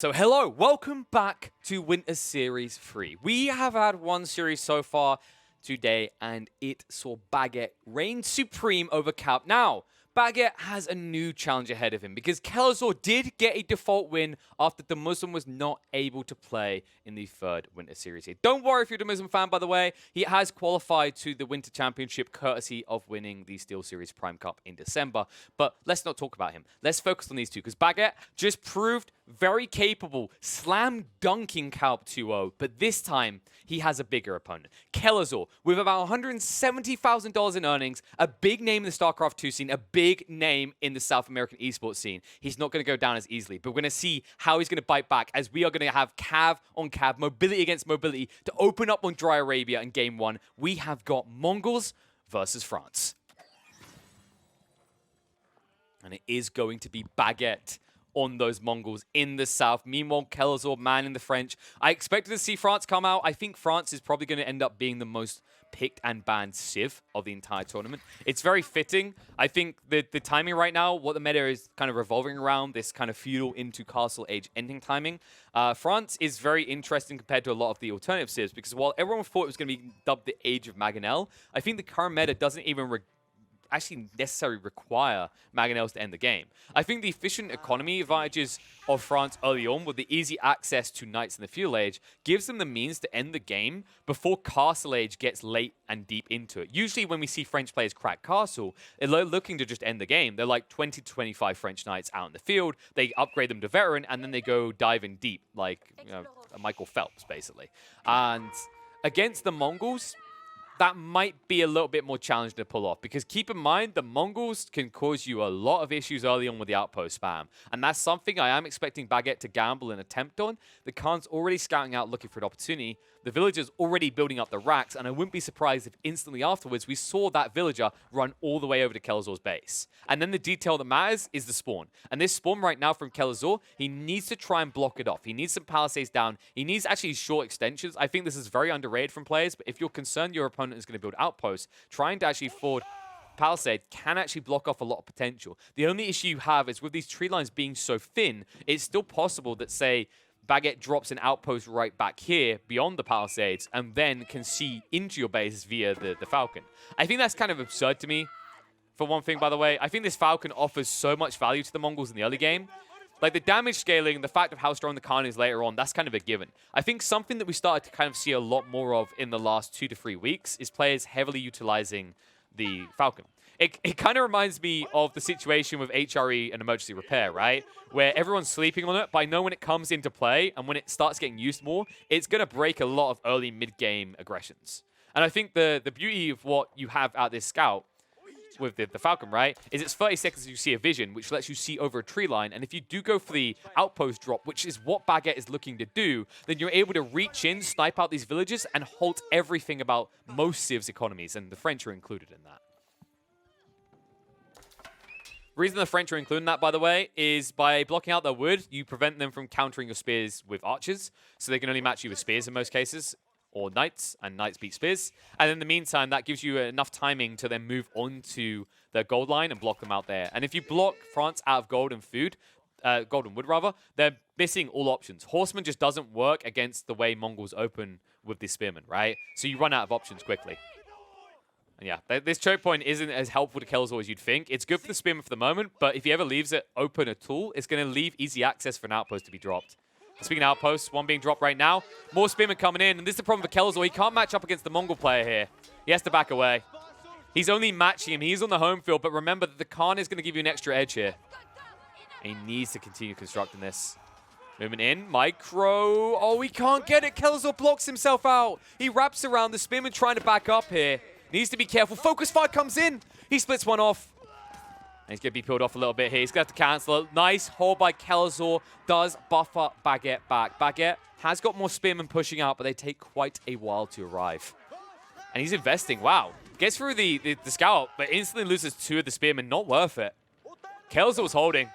So hello, welcome back to Winter Series 3. We have had one series so far today, and it saw BageTT reign supreme over kauP. Now, BageTT has a new challenge ahead of him because Kelazhur did get a default win after the Muslim was not able to play in the third Winter Series here. Don't worry if you're a Muslim fan, by the way. He has qualified to the Winter Championship courtesy of winning the Steel Series Prime Cup in December. But let's not talk about him. Let's focus on these two because BageTT just proved very capable, slam dunking kauP 2-0, but this time he has a bigger opponent. Kelazhur, with about $170,000 in earnings, a big name in the Starcraft 2 scene, a big name in the South American esports scene. He's not going to go down as easily, but we're going to see how he's going to bite back as we are going to have cav on cav, mobility against mobility to open up on Dry Arabia in game one. We have got Mongols versus France. And it is going to be BageTT on those Mongols in the south. Meanwhile, Kelazhur manning the French. I expected to see France come out. I think France is probably going to end up being the most picked and banned civ of the entire tournament. It's very fitting. I think the timing right now, what the meta is kind of revolving around, this kind of feudal into castle age ending timing. France is very interesting compared to a lot of the alternative civs because while everyone thought it was going to be dubbed the Age of Mangonel, I think the current meta doesn't even actually necessarily require Mangonels to end the game. I think the efficient economy advantages of France early on with the easy access to knights in the feudal age gives them the means to end the game before castle age gets late and deep into it. Usually when we see French players crack castle, they're looking to just end the game. They're like 20 to 25 French knights out in the field, they upgrade them to veteran, and then they go dive in deep like a Michael Phelps, basically. And against the Mongols, that might be a little bit more challenging to pull off because keep in mind, the Mongols can cause you a lot of issues early on with the outpost spam. And that's something I am expecting BageTT to gamble and attempt on. The Khan's already scouting out looking for an opportunity. The villager's already building up the racks, and I wouldn't be surprised if instantly afterwards we saw that villager run all the way over to Kelazhur's base. And then the detail that matters is the spawn. And this spawn right now from Kelazhur, he needs to try and block it off. He needs some palisades down. He needs actually short extensions. I think this is very underrated from players, but if you're concerned your opponent is going to build outposts, trying to actually forward palisade can actually block off a lot of potential. The only issue you have is with these tree lines being so thin, it's still possible that, say, BageTT drops an outpost right back here beyond the palisades and then can see into your base via the Falcon. I think that's kind of absurd to me. For one thing, by the way, I think this Falcon offers so much value to the Mongols in the early game. Like the damage scaling and the fact of how strong the Khan is later on, that's kind of a given. I think something that we started to kind of see a lot more of in the last 2 to 3 weeks is players heavily utilizing the Falcon. It kind of reminds me of the situation with HRE and emergency repair, right? Where everyone's sleeping on it, but I know when it comes into play and when it starts getting used more, it's going to break a lot of early mid-game aggressions. And I think the beauty of what you have at this scout with the Falcon, right, is it's 30 seconds you see a vision, which lets you see over a tree line. And if you do go for the outpost drop, which is what BageTT is looking to do, then you're able to reach in, snipe out these villages, and halt everything about most civs economies, and the French are included in that. The reason the French are including that, by the way, is by blocking out their wood, you prevent them from countering your spears with archers, so they can only match you with spears in most cases, or knights, and knights beat spears. And in the meantime, that gives you enough timing to then move on to their gold line and block them out there. And if you block France out of gold and food, gold and wood rather, they're missing all options. Horseman just doesn't work against the way Mongols open with the spearmen, right? So you run out of options quickly. And yeah, this choke point isn't as helpful to Kelazhur as you'd think. It's good for the spearman for the moment, but if he ever leaves it open at all, it's going to leave easy access for an outpost to be dropped. Speaking of outposts, one being dropped right now. More spearmen coming in, and this is the problem for Kelazhur. He can't match up against the Mongol player here. He has to back away. He's only matching him. He's on the home field, but remember that the Khan is going to give you an extra edge here. And he needs to continue constructing this. Movement in, micro. Oh, he can't get it. Kelazhur blocks himself out. He wraps around. The spearman trying to back up here. Needs to be careful. Focus fire comes in. He splits one off. And he's going to be peeled off a little bit here. He's going to have to cancel it. Nice hold by Kelazhur. Does buffer BageTT back. BageTT has got more spearmen pushing out, but they take quite a while to arrive. And he's investing. Wow. Gets through the scout, but instantly loses 2 of the spearmen. Not worth it. Kelazhur was holding.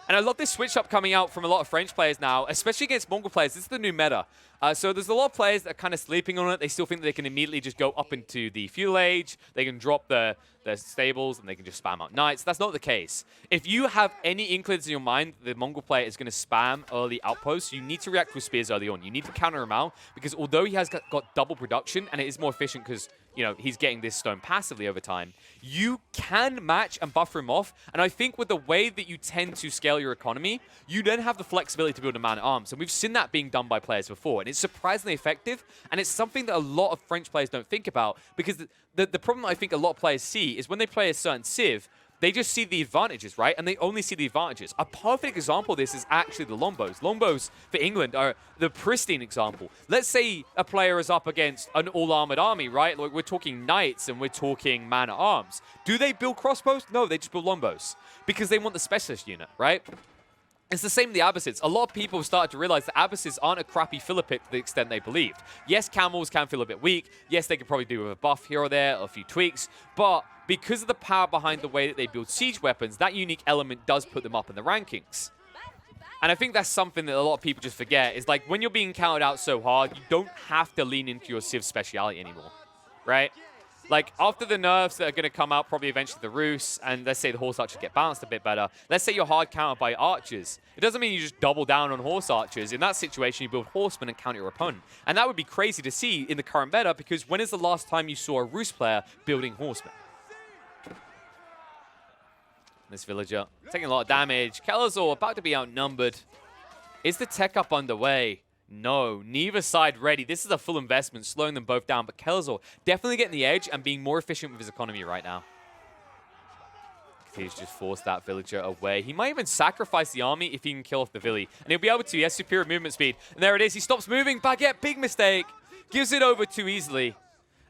And I love this switch up coming out from a lot of French players now, especially against Mongol players. This is the new meta. So there's a lot of players that are kind of sleeping on it. They still think that they can immediately just go up into the feudal age. They can drop their stables, and they can just spam out knights. That's not the case. If you have any inklings in your mind that the Mongol player is going to spam early outposts, you need to react with spears early on. You need to counter him out, because although he has got double production, and it is more efficient because, you know, he's getting this stone passively over time, you can match and buffer him off. And I think with the way that you tend to scale your economy, you then have the flexibility to build a man-at-arms. And we've seen that being done by players before. And it's surprisingly effective. And it's something that a lot of French players don't think about, because the problem I think a lot of players see is when they play a certain civ, they just see the advantages, right? And they only see the advantages. A perfect example of this is actually the longbows. Longbows for England are the pristine example. Let's say a player is up against an all-armored army, right? Like, we're talking knights and we're talking man-at-arms. Do they build crossbows? No, they just build longbows because they want the specialist unit, right? It's the same with the Abbasids. A lot of people have started to realize that Abbasids aren't a crappy filler pick to the extent they believed. Yes, camels can feel a bit weak. Yes, they could probably do with a buff here or there, or a few tweaks. But because of the power behind the way that they build siege weapons, that unique element does put them up in the rankings. And I think that's something that a lot of people just forget, is like when you're being counted out so hard, you don't have to lean into your civ speciality anymore, right? Like, after the nerfs that are going to come out, probably eventually the Rus, and let's say the horse archers get balanced a bit better. Let's say you're hard countered by archers. It doesn't mean you just double down on horse archers. In that situation, you build horsemen and counter your opponent. And that would be crazy to see in the current meta, because when is the last time you saw a Rus player building horsemen? This villager taking a lot of damage. Kelazhur about to be outnumbered. Is the tech up underway? No, neither side ready. This is a full investment, slowing them both down. But Kelazhur definitely getting the edge and being more efficient with his economy right now. He's just forced that villager away. He might even sacrifice the army if he can kill off the Villi. And he'll be able to. He has superior movement speed. And there it is. He stops moving. Baguette, big mistake. Gives it over too easily.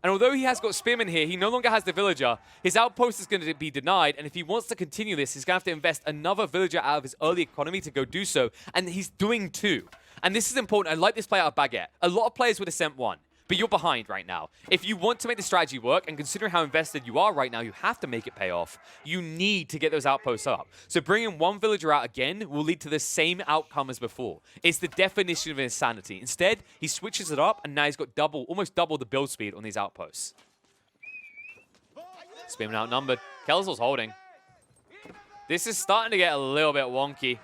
And although he has got Spearman here, he no longer has the villager. His outpost is going to be denied. And if he wants to continue this, he's going to have to invest another villager out of his early economy to go do so. And he's doing two. And this is important. I like this play out of Baguette. A lot of players would have sent one, but you're behind right now. If you want to make the strategy work, and considering how invested you are right now, you have to make it pay off. You need to get those outposts up. So bringing one villager out again will lead to the same outcome as before. It's the definition of insanity. Instead, he switches it up, and now he's got almost double the build speed on these outposts. Spearman outnumbered. Kelazhur's holding. This is starting to get a little bit wonky.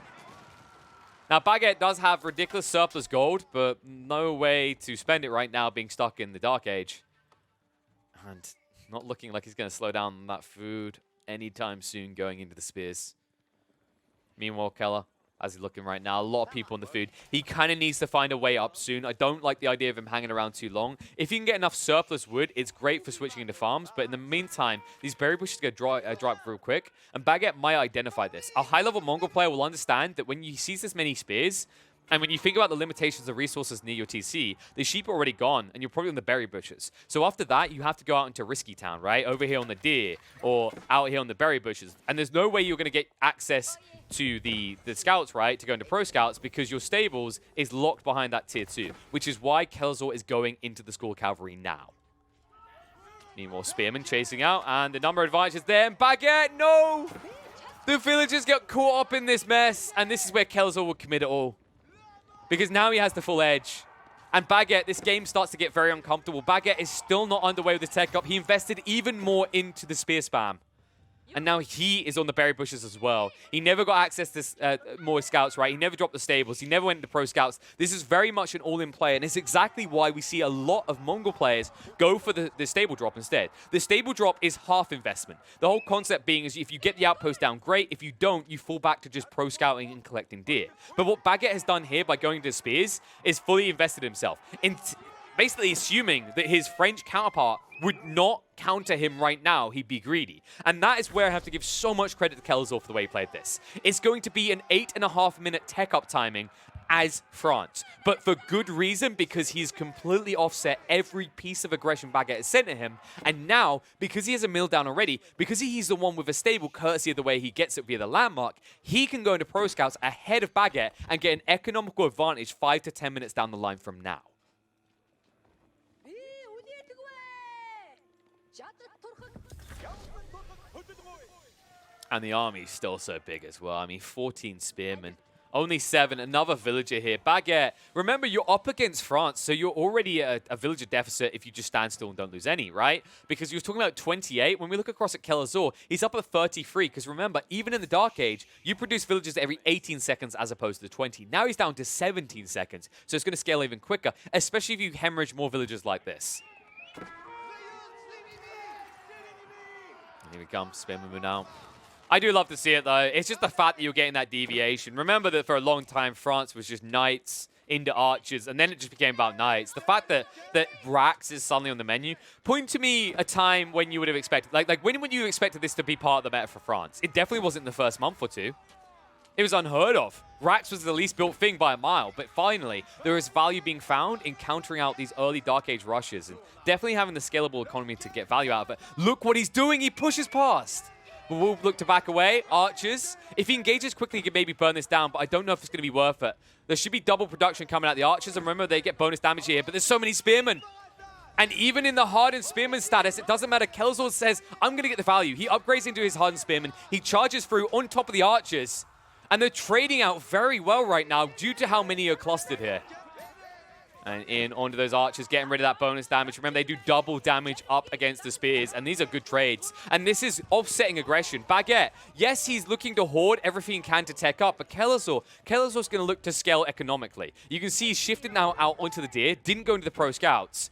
Now, Baguette does have ridiculous surplus gold, but no way to spend it right now being stuck in the Dark Age. And not looking like he's going to slow down that food anytime soon going into the spears. Meanwhile, Keller, as he's looking right now, a lot of people on the food. He kind of needs to find a way up soon. I don't like the idea of him hanging around too long. If you can get enough surplus wood, it's great for switching into farms. But in the meantime, these berry bushes are going to dry up real quick. And Baguette might identify this. A high-level Mongol player will understand that when he sees this many spears, and when you think about the limitations of resources near your TC, the sheep are already gone, and you're probably on the berry bushes. So after that, you have to go out into Risky Town, right? Over here on the deer, or out here on the berry bushes. And there's no way you're going to get access to the scouts, right, to go into pro scouts, because your stables is locked behind that tier 2, which is why Kelazhur is going into the School Cavalry now. Meanwhile, Spearman chasing out, and the number advantage is there, and Baguette, no! The villagers get caught up in this mess, and this is where Kelazhur will commit it all. Because now he has the full edge. And Baguette, this game starts to get very uncomfortable. Baguette is still not underway with the tech up. He invested even more into the spear spam. And now he is on the berry bushes as well. He never got access to more scouts, right? He never dropped the stables. He never went into pro scouts. This is very much an all-in play, and it's exactly why we see a lot of Mongol players go for the stable drop instead. The stable drop is half investment. The whole concept being is if you get the outpost down, great. If you don't, you fall back to just pro scouting and collecting deer. But what Baguette has done here by going to spears is fully invested himself. Basically assuming that his French counterpart would not counter him right now, he'd be greedy. And that is where I have to give so much credit to Kelazhur for the way he played this. It's going to be an 8.5-minute tech up timing as France. But for good reason, because he's completely offset every piece of aggression Baguette has sent to him. And now, because he has a mill down already, because he's the one with a stable courtesy of the way he gets it via the landmark, he can go into pro scouts ahead of Baguette and get an economical advantage 5 to 10 minutes down the line from now. And the army's still so big as well. I mean, 14 spearmen. Only 7. Another villager here. Baguette. Remember, you're up against France, so you're already at a villager deficit if you just stand still and don't lose any, right? Because you were talking about 28. When we look across at Kelazhur, he's up at 33. Because remember, even in the Dark Age, you produce villagers every 18 seconds as opposed to the 20. Now he's down to 17 seconds. So it's going to scale even quicker, especially if you hemorrhage more villagers like this. Here we come. Spearman now. I do love to see it, though. It's just the fact that you're getting that deviation. Remember that for a long time, France was just knights into archers, and then it just became about knights. The fact that Rax is suddenly on the menu, point to me a time when you would have expected, like when would you expected this to be part of the meta for France? It definitely wasn't in the first month or two. It was unheard of. Rax was the least built thing by a mile, but finally, there is value being found in countering out these early Dark Age rushes, and definitely having the scalable economy to get value out of it. Look what he's doing. He pushes past. We'll look to back away. Archers. If he engages quickly, he can maybe burn this down, but I don't know if it's going to be worth it. There should be double production coming out the archers, and remember, they get bonus damage here, but there's so many spearmen. And even in the hardened spearman status, it doesn't matter. Kelazhur says, I'm going to get the value. He upgrades into his hardened spearman. He charges through on top of the archers, and they're trading out very well right now due to how many are clustered here. And in onto those archers, getting rid of that bonus damage. Remember, they do double damage up against the spears, and these are good trades. And this is offsetting aggression. Baguette, yes, he's looking to hoard everything he can to tech up, but Kelazhur's going to look to scale economically. You can see he's shifted now out onto the deer, didn't go into the pro scouts.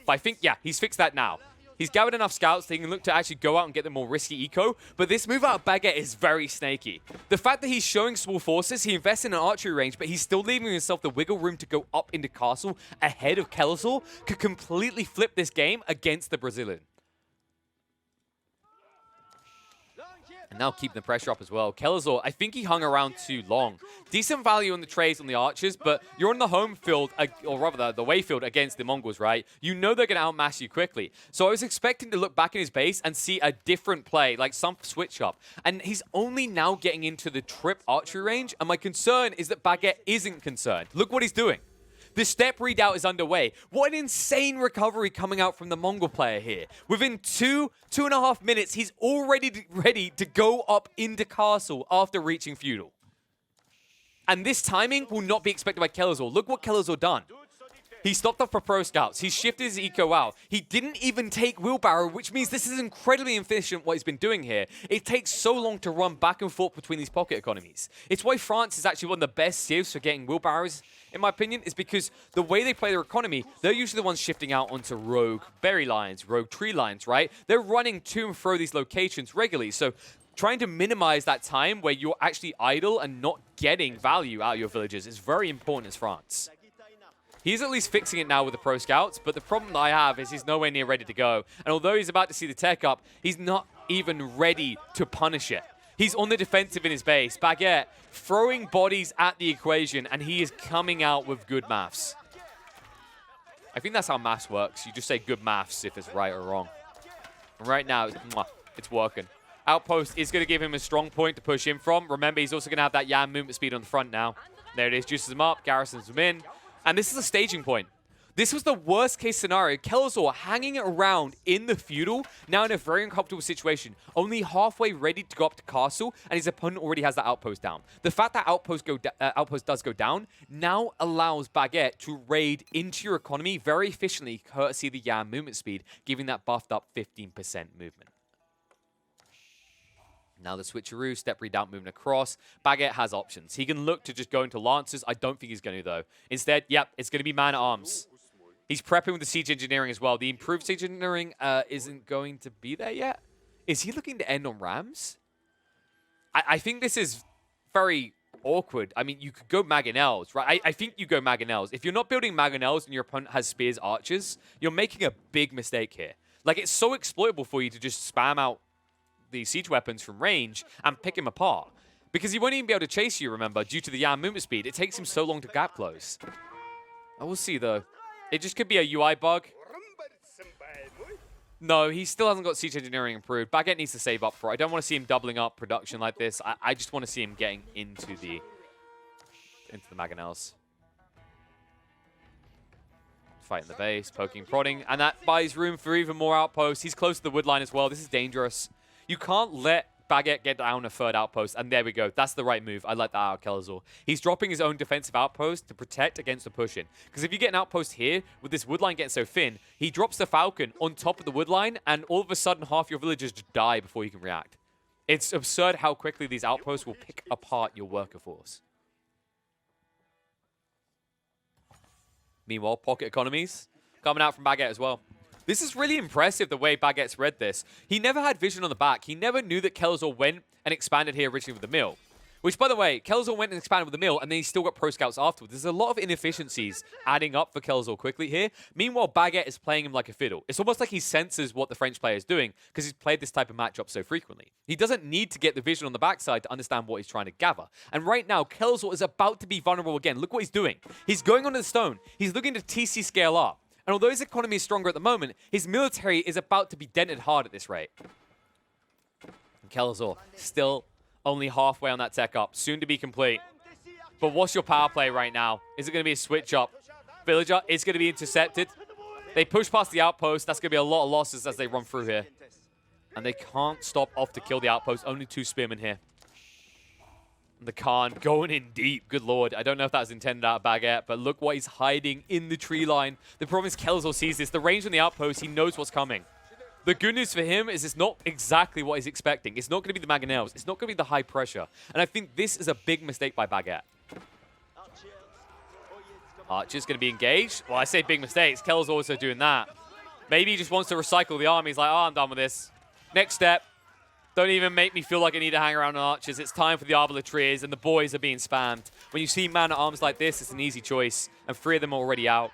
But I think, yeah, he's fixed that now. He's gathered enough scouts that he can look to actually go out and get the more risky eco, but this move out of Baguette is very snaky. The fact that he's showing small forces, he invests in an archery range, but he's still leaving himself the wiggle room to go up into castle ahead of Kelazhur, could completely flip this game against the Brazilian. And now keeping the pressure up as well. Kelazhur, I think he hung around too long. Decent value on the trades on the archers, but you're on the home field, or rather the way field against the Mongols, right? You know they're going to outmass you quickly. So I was expecting to look back in his base and see a different play, like some switch up. And he's only now getting into the trip archery range, and my concern is that Baguette isn't concerned. Look what he's doing. The step readout is underway. What an insane recovery coming out from the Mongol player here. Within 2.5 minutes, he's already ready to go up into castle after reaching feudal. And this timing will not be expected by Kelazhur. Look what Kelazhur done. He stopped up for pro scouts. He shifted his eco out. He didn't even take wheelbarrow, which means this is incredibly efficient what he's been doing here. It takes so long to run back and forth between these pocket economies. It's why France is actually one of the best civs for getting wheelbarrows, in my opinion, is because the way they play their economy, they're usually the ones shifting out onto rogue berry lines, rogue tree lines, right? They're running to and fro these locations regularly. So trying to minimize that time where you're actually idle and not getting value out of your villages is very important as France. He's at least fixing it now with the pro scouts, but the problem that I have is he's nowhere near ready to go. And although he's about to see the tech up, he's not even ready to punish it. He's on the defensive in his base. Baguette throwing bodies at the equation, and he is coming out with good maths. I think that's how maths works. You just say good maths if it's right or wrong. And right now, it's working. Outpost is going to give him a strong point to push in from. Remember, he's also going to have that Yan movement speed on the front now. There it is, juices him up, garrisons him in. And this is a staging point. This was the worst case scenario. Kelazhur hanging around in the feudal, now in a very uncomfortable situation. Only halfway ready to go up to castle, and his opponent already has that outpost down. The fact that outpost does go down now allows Baguette to raid into your economy very efficiently, courtesy of the Yan movement speed, giving that buffed up 15% movement. Now the switcheroo, step readout, moving across. Baguette has options. He can look to just go into Lancers. I don't think he's going to, though. Instead, yep, it's going to be man-at-arms. He's prepping with the siege engineering as well. The improved siege engineering isn't going to be there yet. Is he looking to end on rams? I think this is very awkward. I mean, you could go Mangonels, right? I think you go Mangonels. If you're not building Mangonels and your opponent has spears, archers, you're making a big mistake here. Like, it's so exploitable for you to just spam out the siege weapons from range and pick him apart. Because he won't even be able to chase you, remember, due to the Yan movement speed. It takes him so long to gap close. I will see, though. It just could be a UI bug. No, he still hasn't got siege engineering improved. Baguette needs to save up for it. I don't want to see him doubling up production like this. I just want to see him getting into the Mangonels. Fighting the base, poking, prodding, and that buys room for even more outposts. He's close to the wood line as well. This is dangerous. You can't let Baguette get down a third outpost, and there we go. That's the right move. I like that out of Kelazhur. He's dropping his own defensive outpost to protect against the push-in. Because if you get an outpost here, with this wood line getting so thin, he drops the Falcon on top of the wood line, and all of a sudden, half your villagers just die before you can react. It's absurd how quickly these outposts will pick apart your worker force. Meanwhile, pocket economies coming out from Baguette as well. This is really impressive the way Baguette's read this. He never had vision on the back. He never knew that Kelazhur went and expanded here originally with the mill. Which, by the way, Kelazhur went and expanded with the mill, and then he still got pro scouts afterwards. There's a lot of inefficiencies adding up for Kelazhur quickly here. Meanwhile, Baguette is playing him like a fiddle. It's almost like he senses what the French player is doing because he's played this type of matchup so frequently. He doesn't need to get the vision on the backside to understand what he's trying to gather. And right now, Kelazhur is about to be vulnerable again. Look what he's doing. He's going onto the stone. He's looking to TC scale up. And although his economy is stronger at the moment, his military is about to be dented hard at this rate. And Kelazhur still only halfway on that tech up, soon to be complete. But what's your power play right now? Is it going to be a switch up? Villager is going to be intercepted. They push past the outpost. That's going to be a lot of losses as they run through here. And they can't stop off to kill the outpost. Only 2 spearmen here. The Khan going in deep. Good lord. I don't know if that was intended out of Baguette, but look what he's hiding in the tree line. The problem is Kelazhur sees this. The range on the outpost, he knows what's coming. The good news for him is it's not exactly what he's expecting. It's not going to be the mangonels. It's not going to be the high pressure. And I think this is a big mistake by Baguette. Archer's going to be engaged. Well, I say big mistakes. Kelazhur also doing that. Maybe he just wants to recycle the army. He's like, oh, I'm done with this. Next step. Don't even make me feel like I need to hang around on archers. It's time for the Arbalatriers, and the boys are being spammed. When you see man-at-arms like this, it's an easy choice, and 3 of them are already out.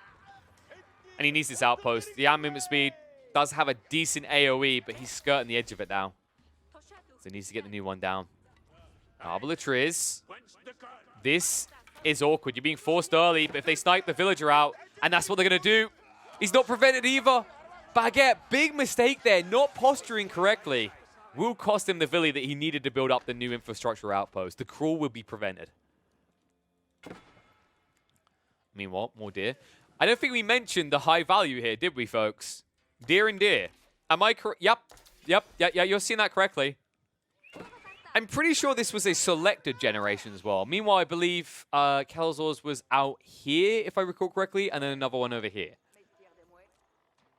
And he needs this outpost. The movement speed does have a decent AoE, but he's skirting the edge of it now. So he needs to get the new one down. Arbalatriers. This is awkward. You're being forced early, but if they snipe the villager out, and that's what they're going to do, he's not prevented either. Baguette, big mistake there, not posturing correctly. Will cost him the Villi that he needed to build up the new infrastructure outpost. The crawl will be prevented. Meanwhile, more deer. I don't think we mentioned the high value here, did we, folks? Deer and deer. Am I correct? Yep, you're seeing that correctly. I'm pretty sure this was a selected generation as well. Meanwhile, I believe Kelazhur's was out here, if I recall correctly, and then another one over here.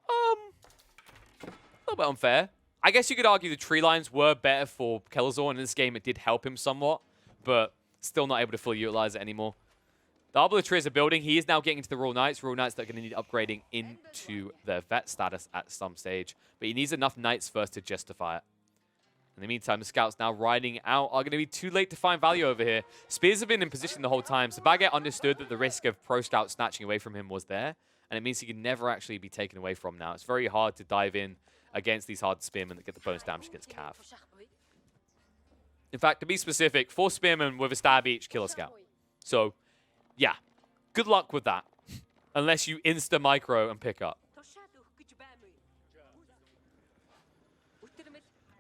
A little bit unfair. I guess you could argue the tree lines were better for Kelazhur, and in this game it did help him somewhat, but still not able to fully utilize it anymore. The Arbalatriers are building. He is now getting into the Royal Knights. Royal Knights that are going to need upgrading into their vet status at some stage, but he needs enough Knights first to justify it. In the meantime, the scouts now riding out are going to be too late to find value over here. Spears have been in position the whole time, so Baguette understood that the risk of pro scouts snatching away from him was there, and it means he can never actually be taken away from now. It's very hard to dive in against these hard spearmen that get the bonus damage against Cav. In fact, to be specific, 4 spearmen with a stab each kill a scout. So, yeah, good luck with that. Unless you insta-micro and pick up.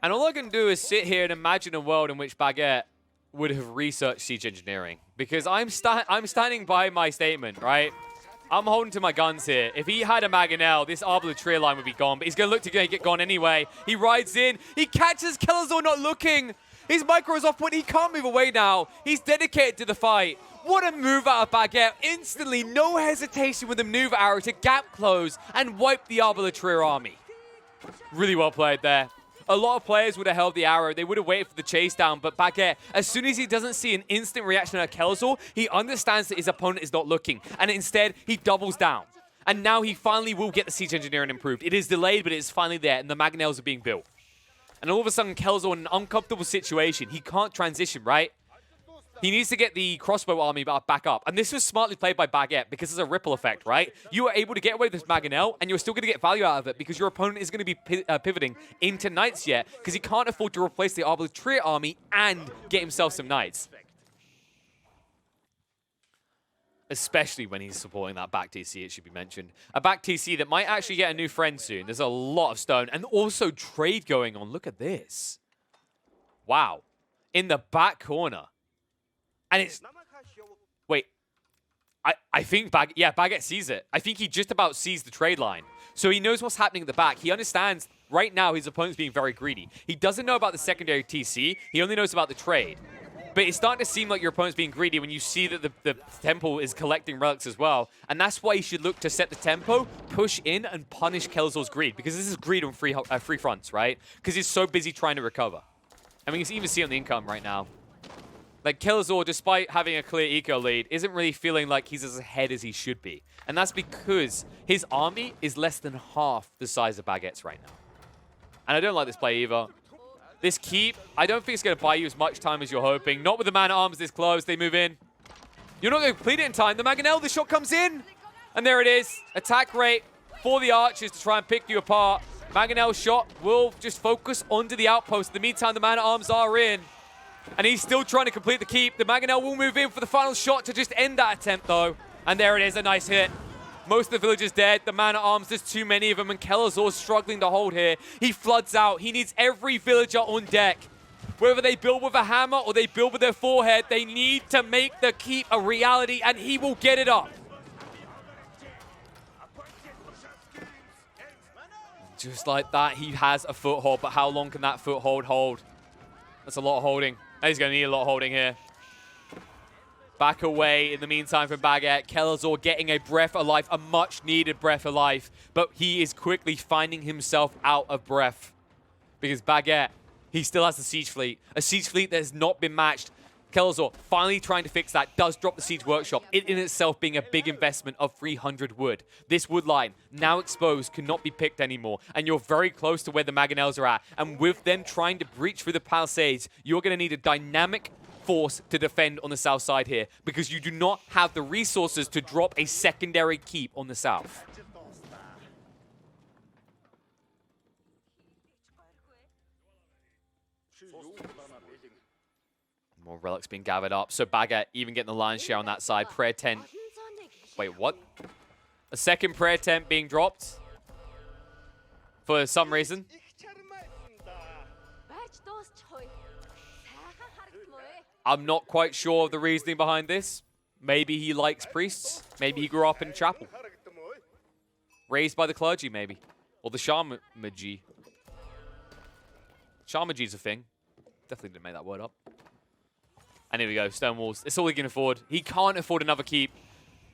And all I can do is sit here and imagine a world in which Baguette would have researched siege engineering. Because I'm standing by my statement, right? I'm holding to my guns here. If he had a Mangonel, this Arbalatrier line would be gone. But he's going to look to get gone anyway. He rides in. He catches Kelazhur not looking. His micro is off point. He can't move away now. He's dedicated to the fight. What a move out of Baguette. Instantly, no hesitation with the maneuver arrow to gap close and wipe the Arbalatrier army. Really well played there. A lot of players would have held the arrow. They would have waited for the chase down. But Baguette, as soon as he doesn't see an instant reaction at Kelazhur, he understands that his opponent is not looking. And instead, he doubles down. And now he finally will get the siege engineering improved. It is delayed, but it is finally there. And the Mangonels are being built. And all of a sudden, Kelazhur in an uncomfortable situation. He can't transition, right? He needs to get the crossbow army back up. And this was smartly played by Baguette because there's a ripple effect, right? You are able to get away with this Mangonel, and you're still going to get value out of it because your opponent is going to be pivoting into Knights yet because he can't afford to replace the Arbalatrier army and get himself some Knights. Especially when he's supporting that back TC, it should be mentioned. A back TC that might actually get a new friend soon. There's a lot of stone. And also trade going on. Look at this. Wow. In the back corner. And it's... Wait. I think Baguette sees it. I think he just about sees the trade line. So he knows what's happening at the back. He understands right now his opponent's being very greedy. He doesn't know about the secondary TC. He only knows about the trade. But it's starting to seem like your opponent's being greedy when you see that the temple is collecting relics as well. And that's why you should look to set the tempo, push in, and punish Kelazhur's greed. Because this is greed on free fronts, right? Because he's so busy trying to recover. I mean, you can even see on the income right now. Like, Kelazhur, despite having a clear eco lead, isn't really feeling like he's as ahead as he should be. And that's because his army is less than half the size of BageTT's right now. And I don't like this play either. This keep, I don't think it's going to buy you as much time as you're hoping. Not with the man-at-arms this close. They move in. You're not going to complete it in time. The Mangonel, the shot comes in. And there it is. Attack rate for the archers to try and pick you apart. Mangonel's shot will just focus onto the outpost. In the meantime, the man-at-arms are in. And he's still trying to complete the keep. The Mangonel will move in for the final shot to just end that attempt, though. And there it is, a nice hit. Most of the villagers dead. The man-at-arms, there's too many of them, and Kelazhur's struggling to hold here. He floods out. He needs every villager on deck. Whether they build with a hammer or they build with their forehead, they need to make the keep a reality, and he will get it up. Just like that, he has a foothold, but how long can that foothold hold? That's a lot of holding. He's going to need a lot of holding here. Back away in the meantime from BageTT. Kelazhur getting a breath of life, a much-needed breath of life. But he is quickly finding himself out of breath. Because BageTT, he still has the siege fleet. A siege fleet that has not been matched. Kelazhur finally trying to fix that. Does drop the siege workshop. It in itself being a big investment of 300 wood. This wood line, now exposed, cannot be picked anymore. And you're very close to where the Mangonels are at. And with them trying to breach through the palisades, you're going to need a dynamic force to defend on the south side here, because you do not have the resources to drop a secondary keep on the south. More relics being gathered up. So BageTT even getting the lion's share on that side. Prayer tent. Wait, what? A second prayer tent being dropped for some reason. I'm not quite sure of the reasoning behind this. Maybe he likes priests. Maybe he grew up in chapel. Raised by the clergy, maybe. Or the Sharmaji. Sharmaji's a thing. Definitely didn't make that word up. And here we go, stone walls. It's all he can afford. He can't afford another keep.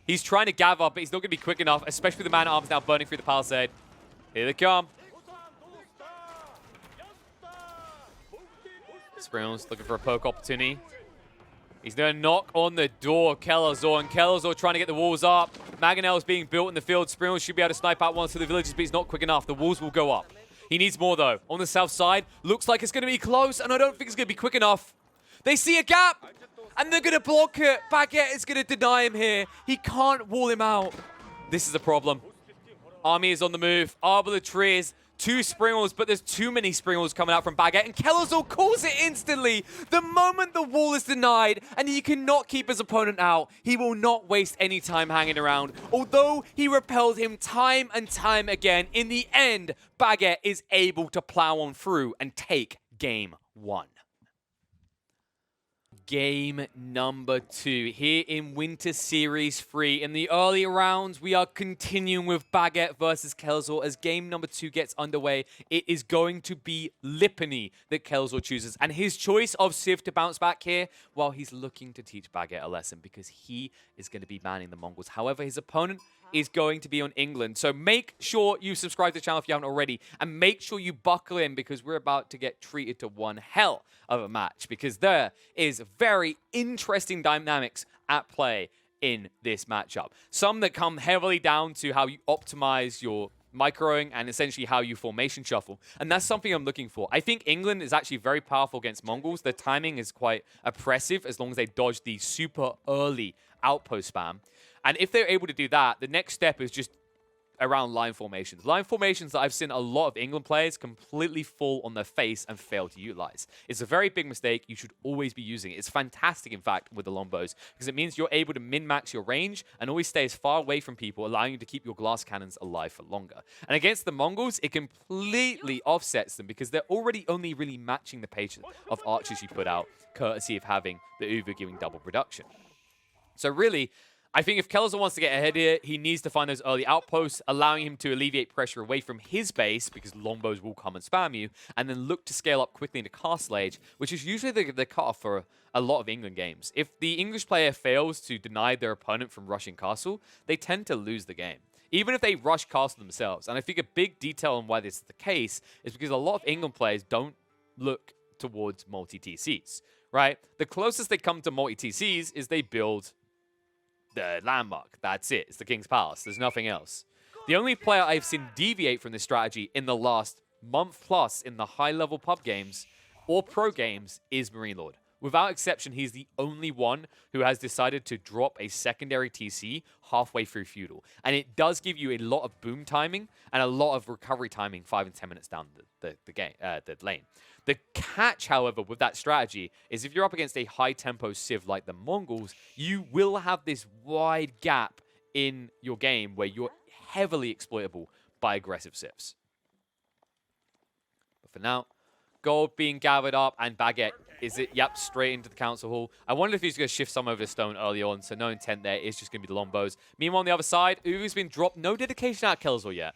He's trying to gather, but he's not going to be quick enough, especially with the man-at-arms now burning through the palisade. Here they come. Springles looking for a poke opportunity. He's going to knock on the door of Kelazhur, and Kelazhur trying to get the walls up. Mangonel's being built in the field. Springles should be able to snipe out one of the villages, but he's not quick enough. The walls will go up. He needs more, though. On the south side, looks like it's going to be close, and I don't think it's going to be quick enough. They see a gap, and they're going to block it. BageTT is going to deny him here. He can't wall him out. This is a problem. Army is on the move. Arbor the trees. 2 Springles, but there's too many Springles coming out from BageTT, and Kelazhur calls it instantly. The moment the wall is denied, and he cannot keep his opponent out, he will not waste any time hanging around. Although he repelled him time and time again, in the end, BageTT is able to plow on through and take game 1. Game number 2 here in Winter Series 3. In the early rounds, we are continuing with BageTT versus Kelazhur. As game number 2 gets underway, it is going to be Lipany that Kelazhur chooses. And his choice of Civ to bounce back here, well, he's looking to teach BageTT a lesson, because he is going to be manning the Mongols. However, his opponent is going to be on England. So make sure you subscribe to the channel if you haven't already, and make sure you buckle in, because we're about to get treated to one hell of a match, because there is very interesting dynamics at play in this matchup. Some that come heavily down to how you optimize your microing and essentially how you formation shuffle. And that's something I'm looking for. I think England is actually very powerful against Mongols. Their timing is quite oppressive as long as they dodge the super early outpost spam. And if they're able to do that, the next step is just around line formations. Line formations that I've seen a lot of England players completely fall on their face and fail to utilize. It's a very big mistake. You should always be using it. It's fantastic, in fact, with the longbows, because it means you're able to min-max your range and always stay as far away from people, allowing you to keep your glass cannons alive for longer. And against the Mongols, it completely offsets them, because they're already only really matching the pace of archers you put out, courtesy of having the Uber giving double production. So really, I think if Kelazhur wants to get ahead here, he needs to find those early outposts, allowing him to alleviate pressure away from his base, because longbows will come and spam you, and then look to scale up quickly into castle age, which is usually the cutoff for a lot of England games. If the English player fails to deny their opponent from rushing castle, they tend to lose the game, even if they rush castle themselves. And I think a big detail on why this is the case is because a lot of England players don't look towards multi-TCs, right? The closest they come to multi-TCs is they build the landmark. That's it. It's the King's Palace. There's nothing else. The only player I've seen deviate from this strategy in the last month plus in the high-level pub games or pro games is Marine Lord. Without exception, he's the only one who has decided to drop a secondary TC halfway through Feudal. And it does give you a lot of boom timing and a lot of recovery timing 5 and 10 minutes down the lane. The catch, however, with that strategy is if you're up against a high-tempo civ like the Mongols, you will have this wide gap in your game where you're heavily exploitable by aggressive civs. But for now, gold being gathered up, and BageTT is it? Yep, straight into the council hall. I wonder if he's going to shift some over the stone early on, so no intent there. It's just going to be the longbows. Meanwhile, on the other side, Uvu's been dropped. No dedication out of Kelazhur yet.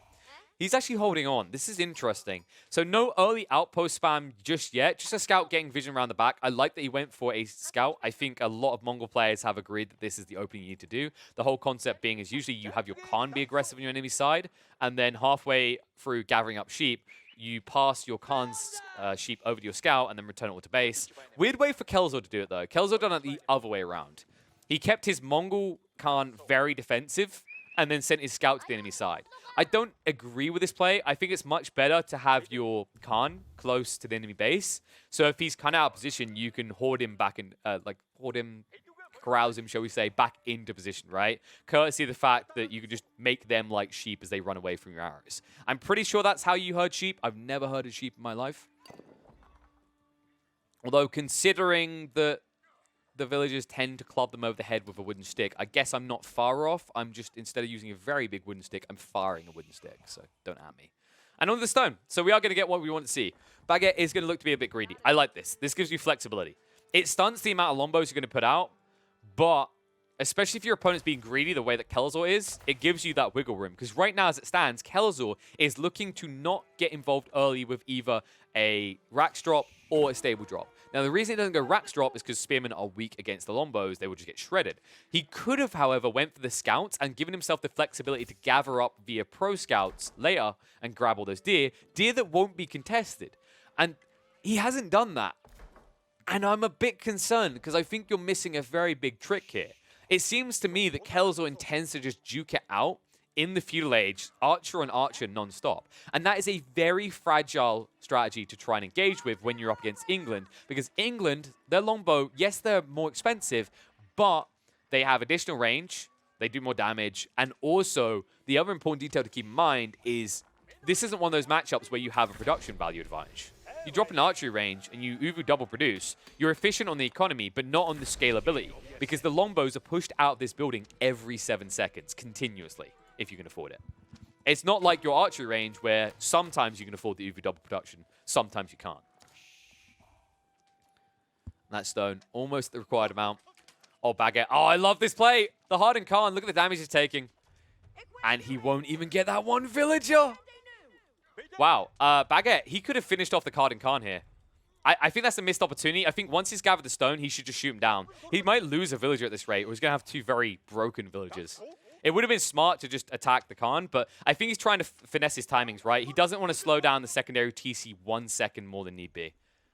He's actually holding on. This is interesting. So no early outpost spam just yet. Just a scout getting vision around the back. I like that he went for a scout. I think a lot of Mongol players have agreed that this is the opening you need to do. The whole concept being is usually you have your Khan be aggressive on your enemy side, and then halfway through gathering up sheep, you pass your Khan's sheep over to your scout and then return it all to base. Weird way for Kelazhur to do it, though. Kelazhur done it the other way around. He kept his Mongol Khan very defensive and then sent his scout to the enemy side. I don't agree with this play. I think it's much better to have your Khan close to the enemy base. So if he's kind of out of position, you can hoard him back in, corrals him, shall we say, back into position, right? Courtesy of the fact that you can just make them like sheep as they run away from your arrows. I'm pretty sure that's how you herd sheep. I've never herded sheep in my life. Although considering that the villagers tend to club them over the head with a wooden stick, I guess I'm not far off. I'm just, instead of using a very big wooden stick, I'm firing a wooden stick, so don't at me. And on the stone. So we are going to get what we want to see. BageTT is going to look to be a bit greedy. I like this. This gives you flexibility. It stunts the amount of longbows you're going to put out, but especially if your opponent's being greedy the way that Kelazhur is, it gives you that wiggle room. Because right now, as it stands, Kelazhur is looking to not get involved early with either a Rax drop or a stable drop. Now, the reason it doesn't go Rax drop is because spearmen are weak against the longbows. They will just get shredded. He could have, however, went for the scouts and given himself the flexibility to gather up via pro scouts later and grab all those deer that won't be contested. And he hasn't done that. And I'm a bit concerned because I think you're missing a very big trick here. It seems to me that Kelazhur intends to just juke it out in the feudal age, archer on archer non-stop. And that is a very fragile strategy to try and engage with when you're up against England. Because England, their longbow, yes, they're more expensive, but they have additional range, they do more damage, and also the other important detail to keep in mind is this isn't one of those matchups where you have a production value advantage. You drop an archery range and you Uvu double produce, you're efficient on the economy, but not on the scalability, because the longbows are pushed out of this building every 7 seconds, continuously, if you can afford it. It's not like your archery range where sometimes you can afford the Uvu double production, sometimes you can't. That stone, almost the required amount. Oh, BageTT. Oh, I love this play. The hardened Khan, look at the damage he's taking. And he won't even get that one villager. Wow, BageTT, he could have finished off the hardened Khan here. I think that's a missed opportunity. I think once he's gathered the stone, he should just shoot him down. He might lose a villager at this rate, or he's going to have 2 very broken villagers. It would have been smart to just attack the Khan, but I think he's trying to finesse his timings, right? He doesn't want to slow down the secondary TC 1 second more than need be.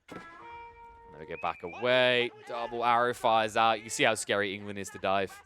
Let me get back away. Double arrow fires out. You see how scary England is to dive.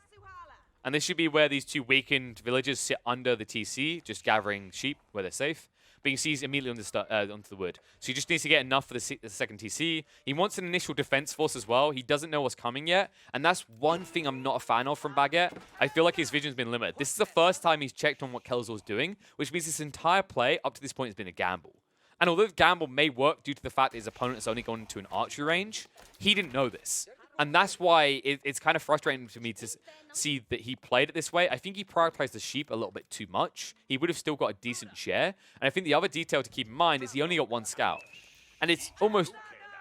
And this should be where these 2 weakened villagers sit under the TC, just gathering sheep where they're safe. But you see he's immediately onto the wood. So he just needs to get enough for the second TC. He wants an initial defense force as well. He doesn't know what's coming yet. And that's one thing I'm not a fan of from BageTT. I feel like his vision's been limited. This is the first time he's checked on what Kelazhur's doing, which means this entire play up to this point has been a gamble. And although the gamble may work due to the fact that his opponent has only gone into an archery range, he didn't know this. And that's why it's kind of frustrating for me to see that he played it this way. I think he prioritized the sheep a little bit too much. He would have still got a decent share. And I think the other detail to keep in mind is he only got 1 scout. And it's almost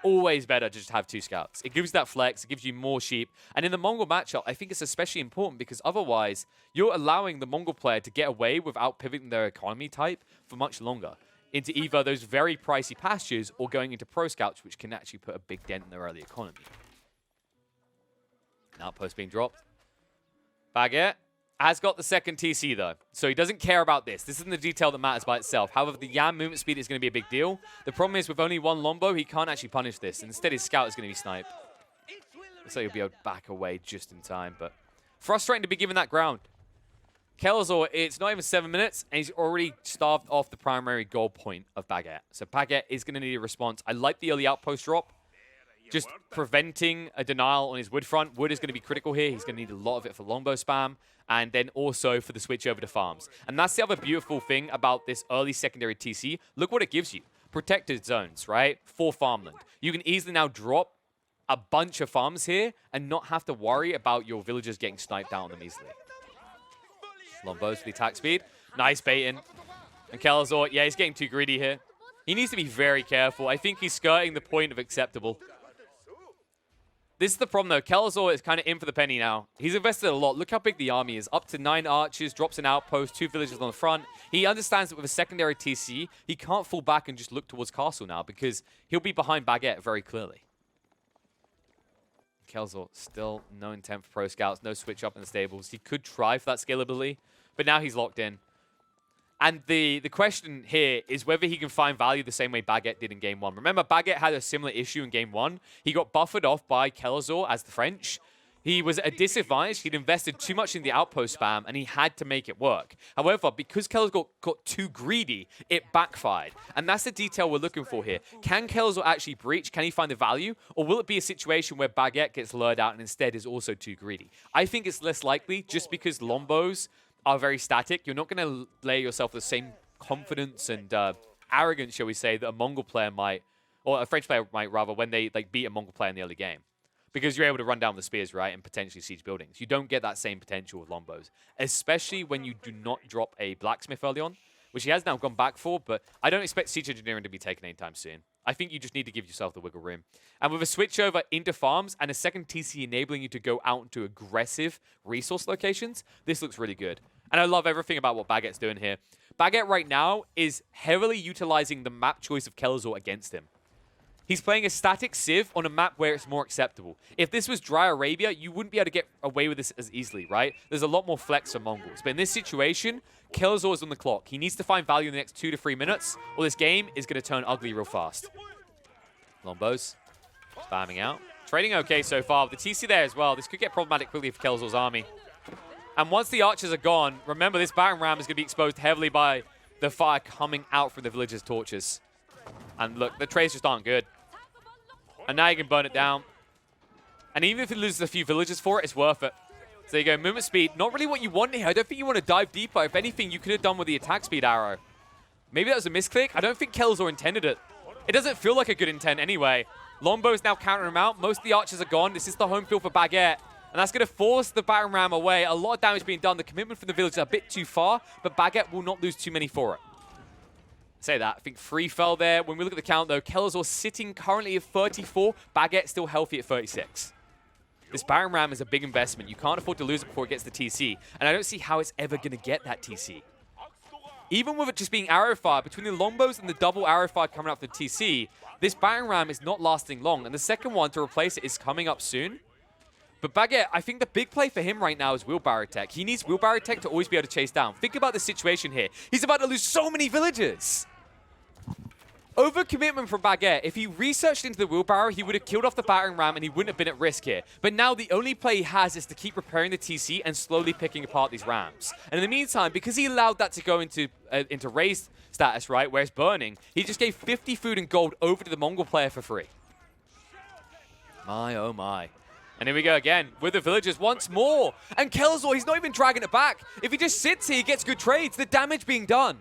always better to just have 2 scouts. It gives you that flex, it gives you more sheep. And in the Mongol matchup, I think it's especially important because otherwise, you're allowing the Mongol player to get away without pivoting their economy type for much longer into either those very pricey pastures or going into pro scouts, which can actually put a big dent in their early economy. An outpost being dropped. Baguette has got the second TC, though, so he doesn't care about this. This isn't the detail that matters by itself. However, the Yam movement speed is going to be a big deal. The problem is, with only 1 Lombo, he can't actually punish this. Instead, his scout is going to be sniped. So he'll be able to back away just in time, but frustrating to be given that ground. Kelazhur, it's not even 7 minutes, and he's already starved off the primary goal point of Baguette. So Baguette is going to need a response. I like the early outpost drop. Just preventing a denial on his wood front. Wood is going to be critical here. He's going to need a lot of it for longbow spam, and then also for the switch over to farms. And that's the other beautiful thing about this early secondary TC. Look what it gives you. Protected zones, right? For farmland. You can easily now drop a bunch of farms here and not have to worry about your villagers getting sniped out on them easily. Longbows for the attack speed. Nice baiting. And Kelazhur, yeah, he's getting too greedy here. He needs to be very careful. I think he's skirting the point of acceptable. This is the problem, though. Kelazhur is kind of in for the penny now. He's invested a lot. Look how big the army is. Up to 9 archers, drops an outpost, 2 villagers on the front. He understands that with a secondary TC, he can't fall back and just look towards castle now because he'll be behind Baguette very clearly. Kelazhur, still no intent for pro scouts, no switch up in the stables. He could try for that scalability, but now he's locked in. And the question here is whether he can find value the same way Baguette did in Game 1. Remember, Baguette had a similar issue in Game 1. He got buffered off by Kelazhur as the French. He was at a disadvantage. He'd invested too much in the outpost spam, and he had to make it work. However, because Kelazhur got too greedy, it backfired. And that's the detail we're looking for here. Can Kelazhur actually breach? Can he find the value? Or will it be a situation where Baguette gets lured out and instead is also too greedy? I think it's less likely just because Lombos are very static. You're not going to lay yourself the same confidence and arrogance, shall we say, that a Mongol player might, or a French player might rather, when they beat a Mongol player in the early game. Because you're able to run down the spears, right, and potentially siege buildings. You don't get that same potential with Lombos, especially when you do not drop a blacksmith early on, which he has now gone back for, but I don't expect siege engineering to be taken anytime soon. I think you just need to give yourself the wiggle room. And with a switch over into farms and a second TC enabling you to go out into aggressive resource locations, this looks really good. And I love everything about what Baguette's doing here. Baguette right now is heavily utilizing the map choice of Kelazhur against him. He's playing a static Civ on a map where it's more acceptable. If this was Dry Arabia, you wouldn't be able to get away with this as easily, right? There's a lot more flex for Mongols. But in this situation, Kelazhur is on the clock. He needs to find value in the next 2 to 3 minutes, or this game is going to turn ugly real fast. Lombos spamming out. Trading okay so far. The TC there as well. This could get problematic quickly for Kelazhur's army. And once the archers are gone, remember this battering ram is going to be exposed heavily by the fire coming out from the villagers' torches. And look, the trades just aren't good. And now you can burn it down. And even if it loses a few villagers for it, it's worth it. So there you go, movement speed. Not really what you want here. I don't think you want to dive deeper. If anything, you could have done with the attack speed arrow. Maybe that was a misclick. I don't think Kelazhur intended it. It doesn't feel like a good intent anyway. Lombo's now countering him out. Most of the archers are gone. This is the home field for Baguette. And that's going to force the battering ram away. A lot of damage being done. The commitment from the village is a bit too far, but Baguette will not lose too many for it. Say that. I think 3 fell there. When we look at the count, though, Kelazhur sitting currently at 34. Baguette still healthy at 36. This battering ram is a big investment. You can't afford to lose it before it gets the TC. And I don't see how it's ever going to get that TC. Even with it just being arrow fire, between the Lombos and the double arrow fire coming up for the TC, this battering ram is not lasting long. And the second one to replace it is coming up soon. But Baguette, I think the big play for him right now is wheelbarrow tech. He needs wheelbarrow tech to always be able to chase down. Think about the situation here. He's about to lose so many villagers. Overcommitment from Baguette. If he researched into the wheelbarrow, he would have killed off the battering ram and he wouldn't have been at risk here. But now the only play he has is to keep repairing the TC and slowly picking apart these rams. And in the meantime, because he allowed that to go into raised status, right, where it's burning, he just gave 50 food and gold over to the Mongol player for free. My, oh my. And here we go again with the villagers once more. And Kelazhur, he's not even dragging it back. If he just sits here, he gets good trades. The damage being done.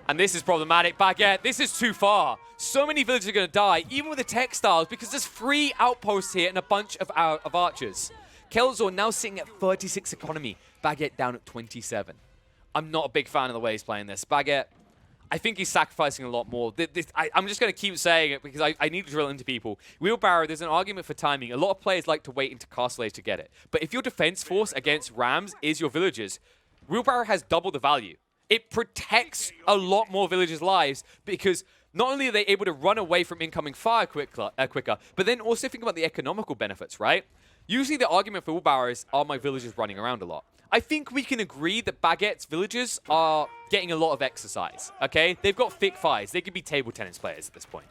And this is problematic. Baguette, this is too far. So many villagers are going to die, even with the textiles, because there's 3 outposts here and a bunch of archers. Kelazhur now sitting at 36 economy. Baguette down at 27. I'm not a big fan of the way he's playing this. Baguette, I think he's sacrificing a lot more. I'm just going to keep saying it because I need to drill into people. Wheelbarrow, there's an argument for timing. A lot of players like to wait into Castle Age to get it. But if your defense force against Rams is your villagers, Wheelbarrow has double the value. It protects a lot more villagers' lives because not only are they able to run away from incoming fire quicker, but then also think about the economical benefits, right? Usually the argument for Wheelbarrow is, are my villagers running around a lot? I think we can agree that Baguette's villagers are getting a lot of exercise, okay? They've got thick thighs. They could be table tennis players at this point.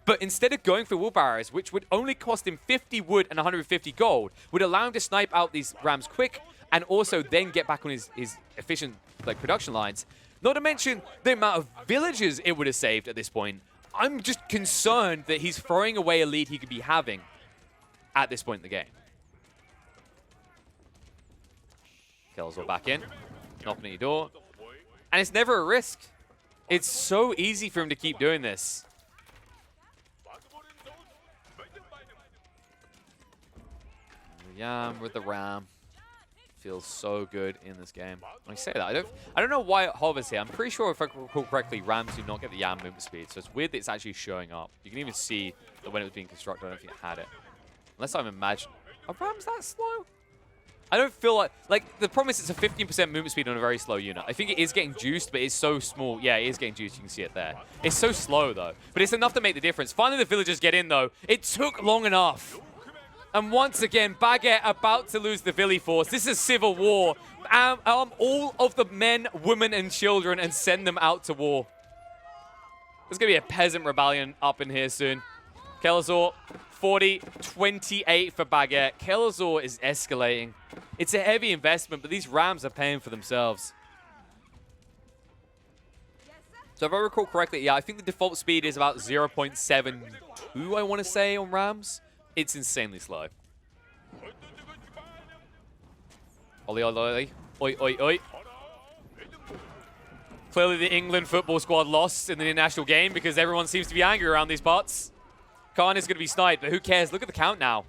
But instead of going for wheelbarrows, which would only cost him 50 wood and 150 gold, would allow him to snipe out these Rams quick and also then get back on his efficient production lines. Not to mention the amount of villagers it would have saved at this point. I'm just concerned that he's throwing away a lead he could be having at this point in the game. Kelazhur back in, knocking at your door. And it's never a risk. It's so easy for him to keep doing this. Yam with the Ram. Feels so good in this game. I say that. I don't know why it hovers here. I'm pretty sure if I recall correctly, Rams do not get the Yam movement speed. So it's weird that it's actually showing up. You can even see that when it was being constructed, I don't think it had it. Unless I'm imagining. Are Rams that slow? I don't feel like the problem is it's a 15% movement speed on a very slow unit. I think it is getting juiced, but it's so small. Yeah, it is getting juiced. You can see it there. It's so slow, though. But it's enough to make the difference. Finally, the villagers get in, though. It took long enough. And once again, Baguette about to lose the Villi force. This is civil war. All of the men, women, and children and send them out to war. There's going to be a peasant rebellion up in here soon. Kelazhur, 40, 28 for Baguette. Kelazhur is escalating. It's a heavy investment, but these Rams are paying for themselves. So if I recall correctly, yeah, I think the default speed is about 0.72, I want to say, on Rams. It's insanely slow. Oli, oli, oli. Oi, oi, oi. Clearly the England football squad lost in the international game because everyone seems to be angry around these parts. Khan is going to be sniped, but who cares? Look at the count now.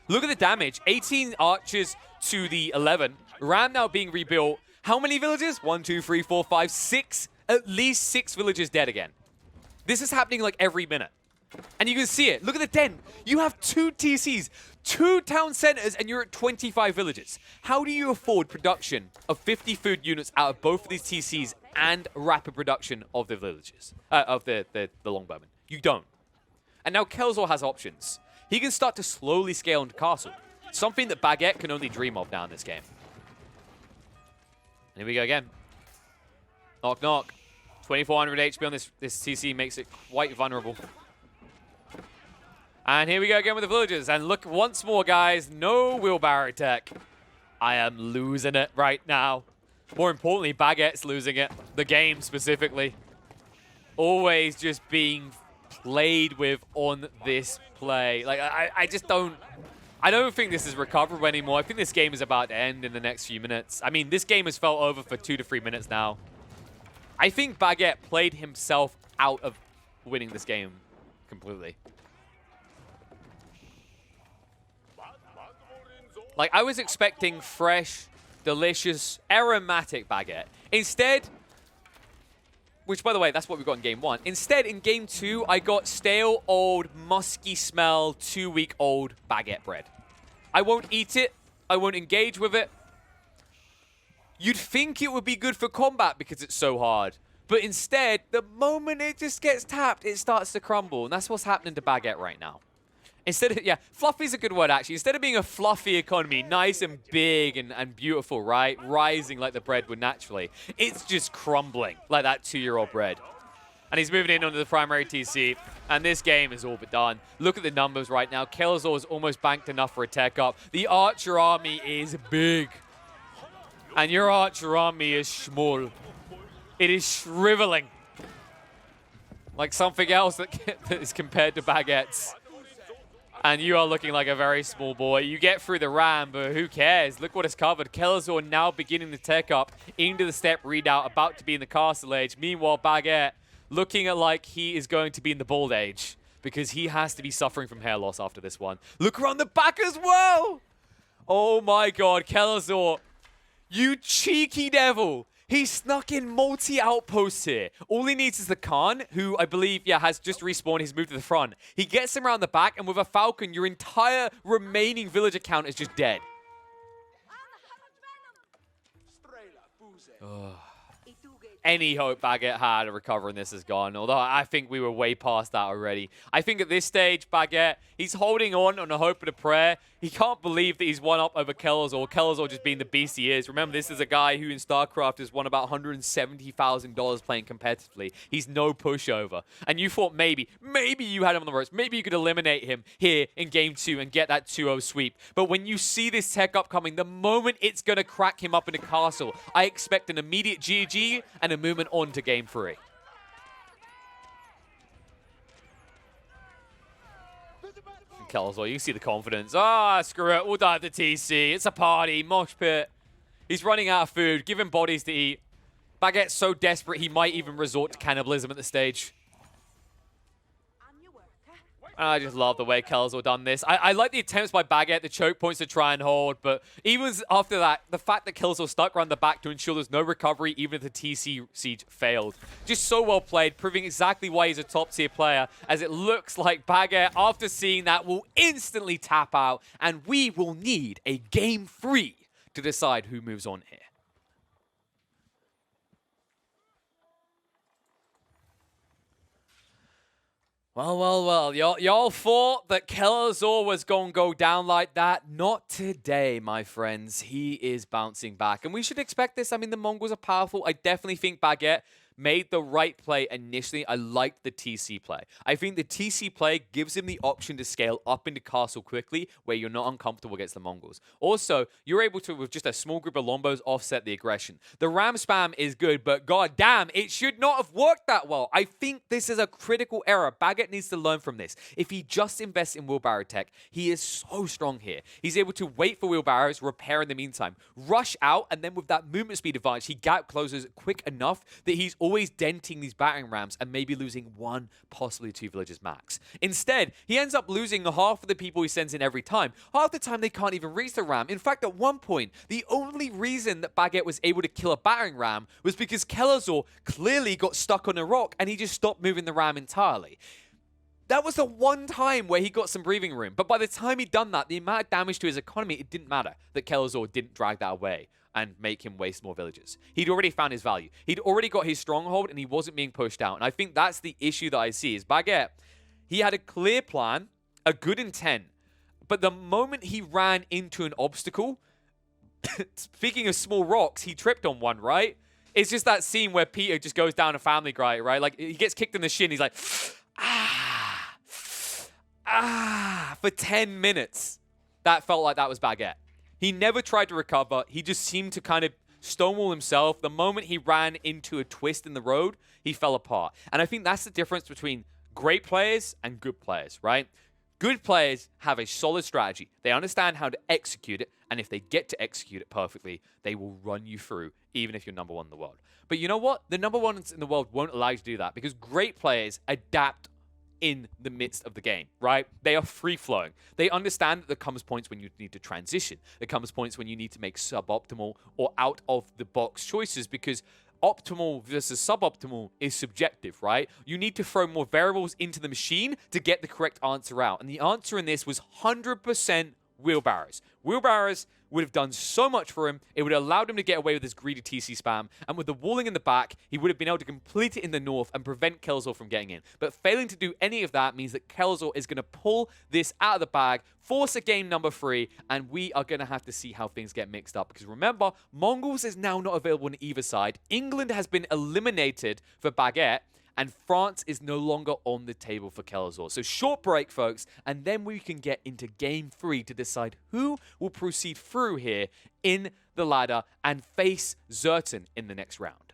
Look at the damage. 18 archers to the 11. Ram now being rebuilt. How many villages? 1, 2, 3, 4, 5, 6. At least 6 villagers dead again. This is happening like every minute. And you can see it. Look at the den. You have 2 TCs, 2 town centers, and you're at 25 villages. How do you afford production of 50 food units out of both of these TCs and rapid production of the villages, of the longbowmen? You don't. And now Kelazhur has options. He can start to slowly scale into castle. Something that Baguette can only dream of now in this game. And here we go again. Knock, knock. 2400 HP on this TC makes it quite vulnerable. And here we go again with the villagers. And look once more, guys. No wheelbarrow tech. I am losing it right now. More importantly, Baguette's losing it. The game specifically. Always just being played with on this play. Like, I just don't... I don't think this is recoverable anymore. I think this game is about to end in the next few minutes. I mean, this game has felt over for 2 to 3 minutes now. I think Baguette played himself out of winning this game completely. Like, I was expecting fresh, delicious, aromatic Baguette. Instead, which, by the way, that's what we got in Game 1. Instead, in Game 2, I got stale, old, musky smell, 2-week-old Baguette bread. I won't eat it. I won't engage with it. You'd think it would be good for combat because it's so hard. But instead, the moment it just gets tapped, it starts to crumble. And that's what's happening to Baguette right now. Instead of, yeah, fluffy is a good word, actually. Instead of being a fluffy economy, nice and big and beautiful, right? Rising like the bread would naturally. It's just crumbling like that 2-year-old bread. And he's moving in onto the primary TC. And this game is all but done. Look at the numbers right now. Kelazhur has almost banked enough for a tech up. The Archer army is big. And your Archer army is small. It is shriveling. Like something else that is compared to Baguette's. And you are looking like a very small boy. You get through the Ram, but who cares? Look what it's covered. Kelazhur now beginning the tech up into the step readout, about to be in the Castle Age. Meanwhile, Baguette looking at like he is going to be in the Bald Age because he has to be suffering from hair loss after this one. Look around the back as well. Oh my God, Kelazhur, you cheeky devil. He snuck in multi-outposts here. All he needs is the Khan, who I believe, has just respawned. He's moved to the front. He gets him around the back, and with a Falcon, your entire remaining villager count is just dead. Any hope Baguette had of recovering this is gone, although I think we were way past that already. I think at this stage, Baguette, he's holding on a hope and a prayer. He can't believe that he's won up over Kelazhur. Kelazhur just being the beast he is. Remember, this is a guy who in StarCraft has won about $170,000 playing competitively. He's no pushover. And you thought maybe you had him on the ropes. Maybe you could eliminate him here in Game 2 and get that 2-0 sweep. But when you see this tech upcoming, the moment it's going to crack him up in the castle, I expect an immediate GG and a movement on to Game 3. Kelazhur, you can see the confidence. Ah, screw it. We'll dive the TC. It's a party. Mosh pit. He's running out of food. Give him bodies to eat. Baguette's so desperate he might even resort to cannibalism at the stage. I just love the way Kelazhur done this. I like the attempts by Baguette, the choke points to try and hold, but even after that, the fact that Kelazhur stuck around the back to ensure there's no recovery, even if the TC siege failed. Just so well played, proving exactly why he's a top-tier player, as it looks like Baguette, after seeing that, will instantly tap out, and we will need a Game 3 to decide who moves on here. Well. Y'all thought that Kelazhur was going to go down like that. Not today, my friends. He is bouncing back. And we should expect this. I mean, the Mongols are powerful. I definitely think Baguette made the right play initially. I liked the TC play. I think the TC play gives him the option to scale up into castle quickly where you're not uncomfortable against the Mongols. Also, you're able to, with just a small group of Lombos, offset the aggression. The ram spam is good, but goddamn, it should not have worked that well. I think this is a critical error. Baguette needs to learn from this. If he just invests in wheelbarrow tech, he is so strong here. He's able to wait for wheelbarrows, repair in the meantime, rush out, and then with that movement speed advantage, he gap closes quick enough that he's always denting these battering rams and maybe losing one, possibly two villagers max. Instead, he ends up losing half of the people he sends in every time. Half the time, they can't even reach the ram. In fact, at one point, the only reason that Baguette was able to kill a battering ram was because Kelazhur clearly got stuck on a rock and he just stopped moving the ram entirely. That was the one time where he got some breathing room. But by the time he'd done that, the amount of damage to his economy, it didn't matter that Kelazhur didn't drag that away and make him waste more villagers. He'd already found his value. He'd already got his stronghold and he wasn't being pushed out. And I think that's the issue that I see is Baguette, he had a clear plan, a good intent, but the moment he ran into an obstacle, speaking of small rocks, he tripped on one, right? It's just that scene where Peter just goes down a Family Guy, right? Like, he gets kicked in the shin, he's like, for 10 minutes. That felt like that was Baguette. He never tried to recover. He just seemed to kind of stonewall himself. The moment he ran into a twist in the road, he fell apart. And I think that's the difference between great players and good players, right? Good players have a solid strategy. They understand how to execute it. And if they get to execute it perfectly, they will run you through, even if you're number one in the world. But you know what? The number ones in the world won't allow you to do that because great players adapt in the midst of the game, right? They are free-flowing. They understand that there comes points when you need to transition. There comes points when you need to make suboptimal or out-of-the-box choices because optimal versus suboptimal is subjective, right? You need to throw more variables into the machine to get the correct answer out. And the answer in this was 100% wheelbarrows. Wheelbarrows would have done so much for him. It would have allowed him to get away with his greedy TC spam. And with the walling in the back, he would have been able to complete it in the north and prevent Kelazhur from getting in. But failing to do any of that means that Kelazhur is going to pull this out of the bag, force a game number 3, and we are going to have to see how things get mixed up. Because remember, Mongols is now not available on either side. England has been eliminated for Baguette. And France is no longer on the table for Kelazhur. So short break, folks, and then we can get into Game 3 to decide who will proceed through here in the ladder and face Zerton in the next round.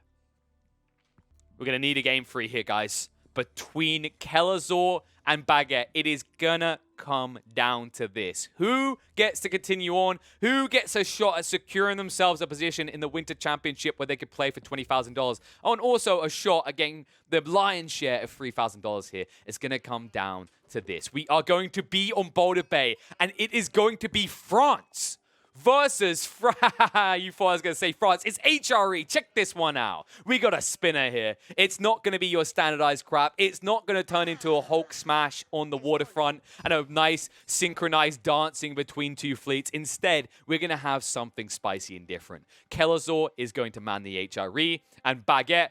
We're going to need a Game 3 here, guys. Between Kelazhur and Baguette, it is gonna come down to this. Who gets to continue on? Who gets a shot at securing themselves a position in the Winter Championship where they could play for $20,000? Oh, and also a shot at getting the lion's share of $3,000 here. It's gonna come down to this. We are going to be on Boulder Bay, and it is going to be France versus you thought I was going to say France. It's HRE. Check this one out. We got a spinner here. It's not going to be your standardized crap. It's not going to turn into a Hulk smash on the waterfront and a nice synchronized dancing between two fleets. Instead, we're going to have something spicy and different. Kelazhur is going to man the HRE, and BageTT,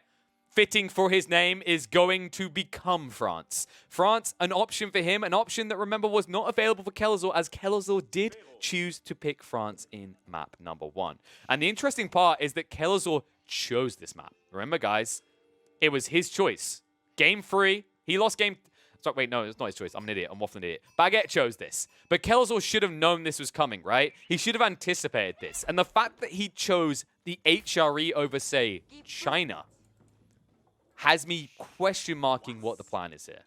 fitting for his name, is going to become France. France, an option for him, an option that, remember, was not available for Kelazhur, as Kelazhur did choose to pick France in map number 1. And the interesting part is that Kelazhur chose this map. Remember, guys, it was his choice. Game 3, he lost game... Sorry, wait, no, it's not his choice. I'm an idiot. I'm waffling an idiot. BageTT chose this. But Kelazhur should have known this was coming, right? He should have anticipated this. And the fact that he chose the HRE over, say, China has me question marking what the plan is here.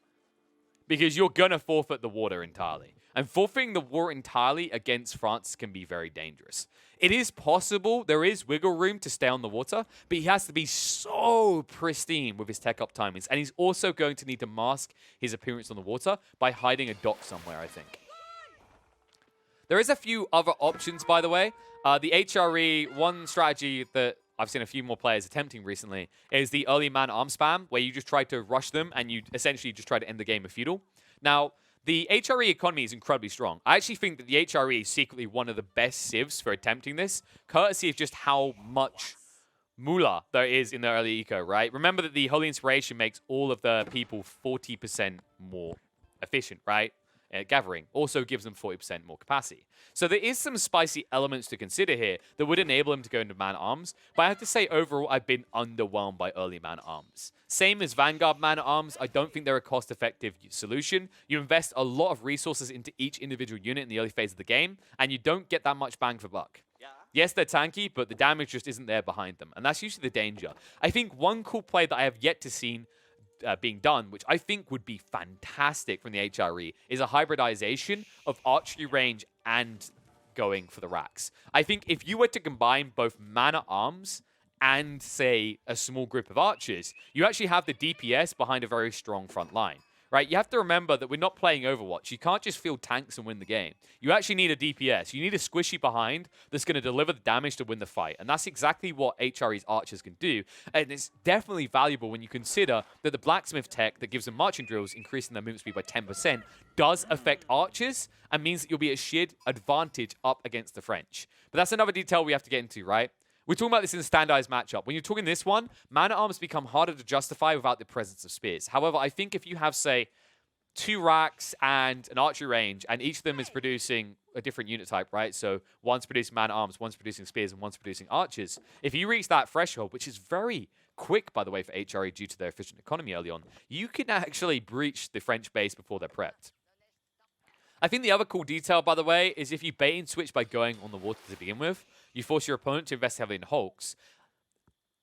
Because you're going to forfeit the water entirely. And forfeiting the war entirely against France can be very dangerous. It is possible, there is wiggle room to stay on the water, but he has to be so pristine with his tech up timings. And he's also going to need to mask his appearance on the water by hiding a dock somewhere, I think. There is a few other options, by the way. The HRE, one strategy that I've seen a few more players attempting recently is the early man-arm spam, where you just try to rush them and you essentially just try to end the game with feudal. Now, the HRE economy is incredibly strong. I actually think that the HRE is secretly one of the best civs for attempting this, courtesy of just how much moolah there is in the early eco, right? Remember that the Holy Inspiration makes all of the people 40% more efficient, right? Gathering also gives them 40% more capacity. So there is some spicy elements to consider here that would enable him to go into man-at-arms, but I have to say overall I've been underwhelmed by early man-at-arms. Same as Vanguard man-at-arms, I don't think they're a cost-effective solution. You invest a lot of resources into each individual unit in the early phase of the game, and you don't get that much bang for buck. Yes, they're tanky, but the damage just isn't there behind them, and that's usually the danger. I think one cool play that I have yet to see being done, which I think would be fantastic from the HRE, is a hybridization of archery range and going for the racks. I think if you were to combine both man-at-arms and, say, a small group of archers, you actually have the DPS behind a very strong front line. Right, you have to remember that we're not playing Overwatch. You can't just field tanks and win the game. You actually need a DPS. You need a squishy behind that's going to deliver the damage to win the fight. And that's exactly what HRE's archers can do. And it's definitely valuable when you consider that the blacksmith tech that gives them marching drills, increasing their movement speed by 10%, does affect archers and means that you'll be at sheer advantage up against the French. But that's another detail we have to get into, right? We're talking about this in a standardized matchup. When you're talking this one, man-at-arms become harder to justify without the presence of spears. However, I think if you have, say, 2 racks and an archery range, and each of them is producing a different unit type, right? So one's producing man-at-arms, one's producing spears, and one's producing archers. If you reach that threshold, which is very quick, by the way, for HRE due to their efficient economy early on, you can actually breach the French base before they're prepped. I think the other cool detail, by the way, is if you bait and switch by going on the water to begin with, you force your opponent to invest heavily in hulks.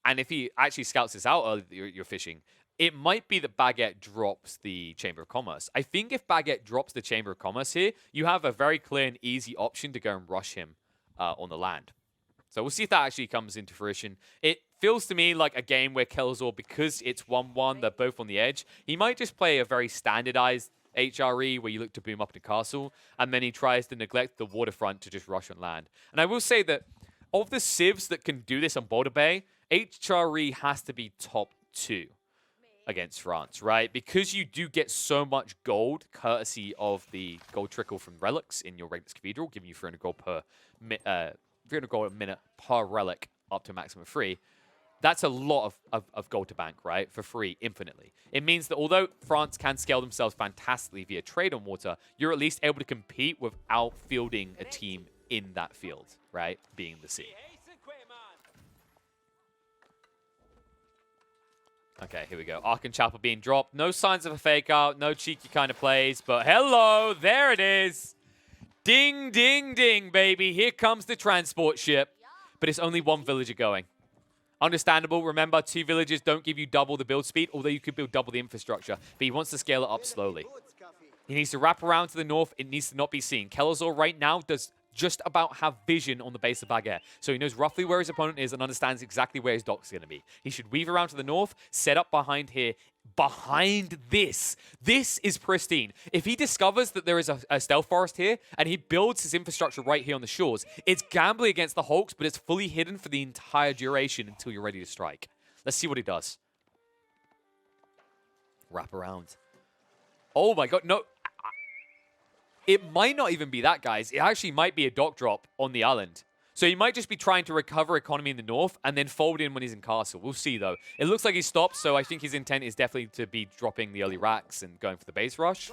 And if he actually scouts this out early that you're fishing, it might be that BageTT drops the Chamber of Commerce. I think if BageTT drops the Chamber of Commerce here, you have a very clear and easy option to go and rush him on the land. So we'll see if that actually comes into fruition. It feels to me like a game where Kelazhur, because it's 1-1, they're both on the edge, he might just play a very standardized HRE where you look to boom up the castle, and then he tries to neglect the waterfront to just rush on land. And I will say that of the civs that can do this on Boulder Bay, HRE has to be top 2 against France, right? Because you do get so much gold, courtesy of the gold trickle from relics in your Regulus Cathedral, giving you 300 gold per 300 gold a minute per relic up to a maximum of 3. That's a lot of gold to bank, right? For free, infinitely. It means that although France can scale themselves fantastically via trade on water, you're at least able to compete without fielding a team in that field, right? Being the sea. Okay, here we go. Arc and Chapel being dropped. No signs of a fake out. No cheeky kind of plays. But hello, there it is. Ding, ding, ding, baby. Here comes the transport ship. But it's only one villager going. Understandable. Remember, 2 villages don't give you double the build speed, although you could build double the infrastructure. But he wants to scale it up slowly. He needs to wrap around to the north. It needs to not be seen. Kelazhur right now does just about have vision on the base of BageTT. So he knows roughly where his opponent is and understands exactly where his dock's going to be. He should weave around to the north, set up behind here behind this. This is pristine. If he discovers that there is a stealth forest here and he builds his infrastructure right here on the shores, it's gambling against the Hulks, but it's fully hidden for the entire duration until you're ready to strike. Let's see what he does. Wrap around. Oh my god, no. It might not even be that, guys. It actually might be a dock drop on the island. So he might just be trying to recover economy in the north and then fold in when he's in castle. We'll see, though. It looks like he stopped, so I think his intent is definitely to be dropping the early racks and going for the base rush.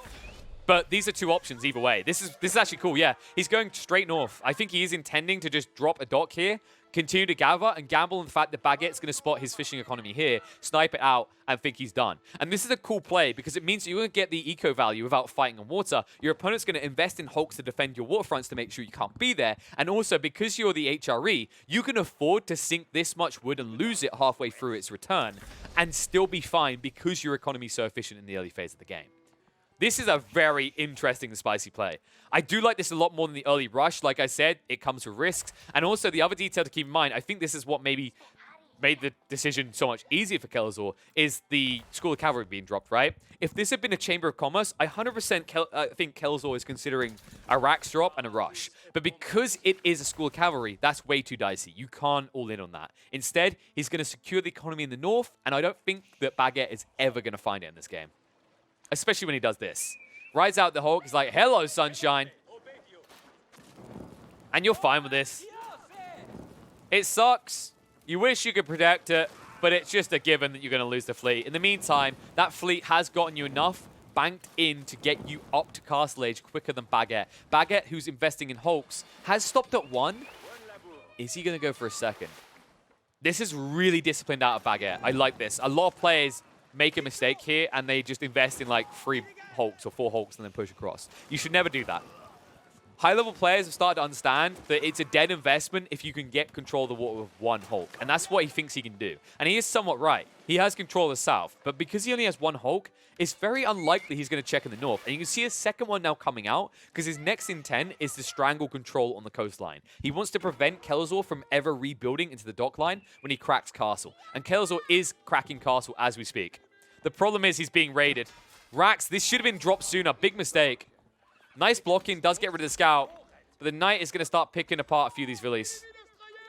But these are two options either way. This is actually cool, yeah. He's going straight north. I think he is intending to just drop a dock here, continue to gather, and gamble on the fact that Baguette's going to spot his fishing economy here, snipe it out, and think he's done. And this is a cool play because it means you're going to get the eco value without fighting on water. Your opponent's going to invest in hulks to defend your waterfronts to make sure you can't be there. And also, because you're the HRE, you can afford to sink this much wood and lose it halfway through its return and still be fine because your economy's so efficient in the early phase of the game. This is a very interesting and spicy play. I do like this a lot more than the early rush. Like I said, it comes with risks. And also, the other detail to keep in mind, I think this is what maybe made the decision so much easier for Kelazhur, is the School of Cavalry being dropped, right? If this had been a Chamber of Commerce, I 100% think Kelazhur is considering a Rax drop and a rush. But because it is a School of Cavalry, that's way too dicey. You can't all in on that. Instead, he's going to secure the economy in the north, and I don't think that Baguette is ever going to find it in this game. Especially when he does this. Rides out the Hulk. He's like, hello, sunshine. And you're fine with this. It sucks. You wish you could protect it, but it's just a given that you're going to lose the fleet. In the meantime, that fleet has gotten you enough banked in to get you up to castle age quicker than Baguette. Baguette, who's investing in Hulks, has stopped at 1. Is he going to go for a second? This is really disciplined out of Baguette. I like this. A lot of players make a mistake here and they just invest in like 3 hulks or 4 hulks and then push across. You should never do that. High-level players have started to understand that it's a dead investment if you can get control of the water with 1 hulk. And that's what he thinks he can do. And he is somewhat right. He has control of the south. But because he only has 1 hulk, it's very unlikely he's going to check in the north. And you can see a second one now coming out because his next intent is to strangle control on the coastline. He wants to prevent Kelazhur from ever rebuilding into the dock line when he cracks castle. And Kelazhur is cracking castle as we speak. The problem is he's being raided. Rax, this should have been dropped sooner. Big mistake. Nice blocking, does get rid of the scout. But the knight is going to start picking apart a few of these villies.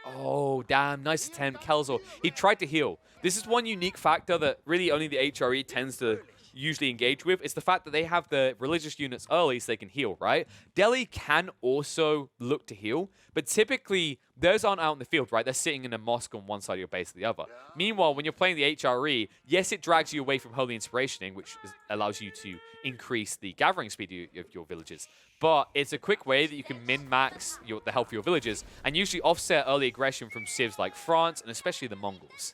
Oh, damn. Nice attempt. Kelazhur. He tried to heal. This is one unique factor that really only the HRE tends to usually engage with. It's the fact that they have the religious units early so they can heal, right? Delhi can also look to heal, but typically those aren't out in the field, right? They're sitting in a mosque on one side of your base or the other. Meanwhile, when you're playing the HRE, yes, it drags you away from Holy Inspirationing, which allows you to increase the gathering speed of your villagers. But it's a quick way that you can min-max the health of your villagers and usually offset early aggression from civs like France and especially the Mongols.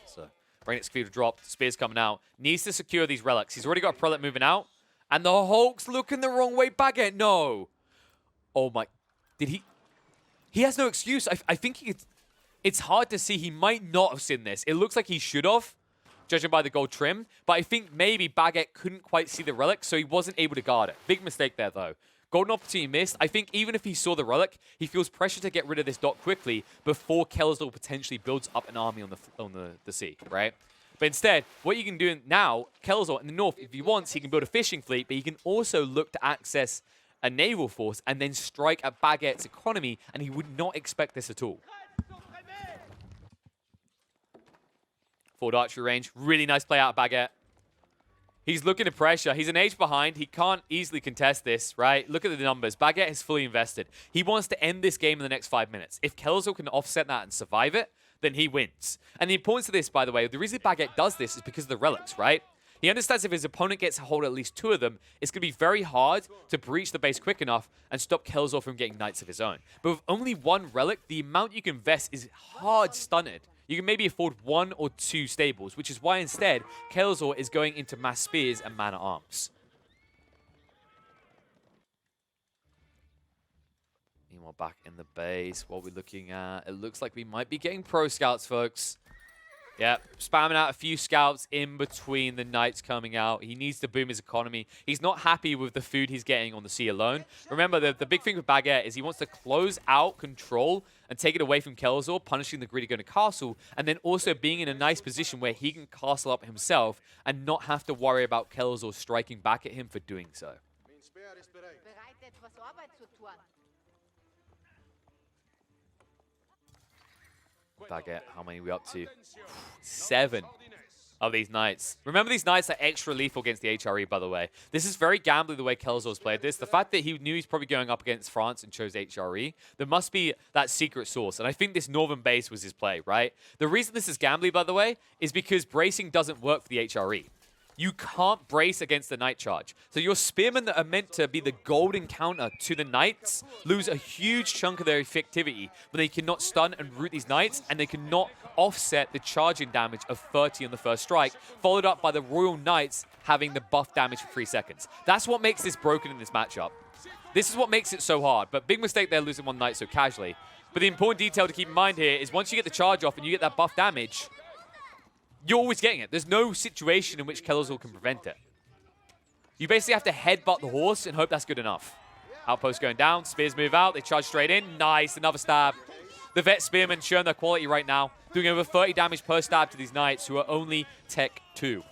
So, Brainiac's field dropped, spear's coming out. Needs to secure these relics. He's already got a prelate moving out. And the Hulk's looking the wrong way. Baguette, no. Oh my. Did he? He has no excuse. I think it's hard to see. He might not have seen this. It looks like he should have, judging by the gold trim. But I think maybe Baguette couldn't quite see the relic, so he wasn't able to guard it. Big mistake there, though. Golden opportunity missed. I think even if he saw the relic, he feels pressure to get rid of this dock quickly before Kelazhur potentially builds up an army on the sea, right? But instead, what you can do now, Kelazhur in the north, if he wants, he can build a fishing fleet, but he can also look to access a naval force and then strike at Baguette's economy, and he would not expect this at all. Forward archery range. Really nice play out of Baguette. He's looking to pressure. He's an age behind. He can't easily contest this, right? Look at the numbers. Baguette is fully invested. He wants to end this game in the next 5 minutes. If Kelazhur can offset that and survive it, then he wins. And the importance of this, by the way, the reason Baguette does this is because of the relics, right? He understands if his opponent gets a hold of at least 2 of them, it's going to be very hard to breach the base quick enough and stop Kelazhur from getting knights of his own. But with only 1 relic, the amount you can invest is hard stunted. You can maybe afford 1 or 2 stables, which is why instead, Kelazhur is going into mass spears and man-at-arms. Meanwhile, back in the base, what we're looking at, it looks like we might be getting pro scouts, folks. Yeah, spamming out a few scouts in between the knights coming out. He needs to boom his economy. He's not happy with the food he's getting on the sea alone. Remember, the big thing with Baguette is he wants to close out control and take it away from Kelazhur, punishing the greedy going to castle, and then also being in a nice position where he can castle up himself and not have to worry about Kelazhur striking back at him for doing so. BageTT, how many are we up to? 7 of these knights. Remember, these knights are extra lethal against the HRE, by the way. This is very gambly the way Kelazhur's played this. The fact that he knew he's probably going up against France and chose HRE, there must be that secret source. And I think this northern base was his play, right? The reason this is gambly, by the way, is because bracing doesn't work for the HRE. You can't brace against the knight charge. So your spearmen that are meant to be the golden counter to the knights lose a huge chunk of their effectivity when they cannot stun and root these knights, and they cannot offset the charging damage of 30 on the first strike, followed up by the royal knights having the buff damage for 3 seconds. That's what makes this broken in this matchup. This is what makes it so hard, but big mistake they're losing one knight so casually. But the important detail to keep in mind here is once you get the charge off and you get that buff damage, you're always getting it. There's no situation in which Kelazhur can prevent it. You basically have to headbutt the horse and hope that's good enough. Outpost going down, spears move out, they charge straight in. Nice, another stab. The vet spearmen showing their quality right now, doing over 30 damage per stab to these knights who are only Tech 2.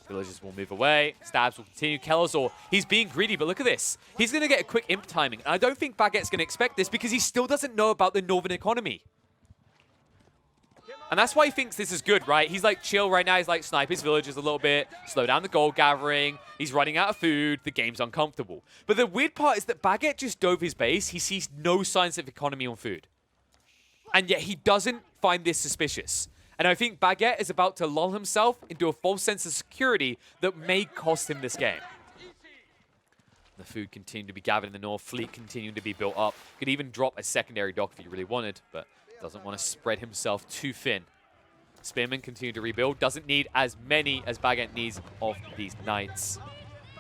Villagers will move away, stabs will continue. Kelazhur, he's being greedy, but look at this. He's going to get a quick imp timing, and I don't think BageTT's going to expect this because he still doesn't know about the northern economy. And that's why he thinks this is good, right? He's like chill right now. He's like snipe his villagers a little bit, slow down the gold gathering. He's running out of food. The game's uncomfortable. But the weird part is that BageTT just dove his base. He sees no signs of economy on food. And yet he doesn't find this suspicious. And I think BageTT is about to lull himself into a false sense of security that may cost him this game. The food continued to be gathered in the north. Fleet continued to be built up. Could even drop a secondary dock if he really wanted, but doesn't want to spread himself too thin. Spearmen continue to rebuild. Doesn't need as many as BageTT needs of these knights.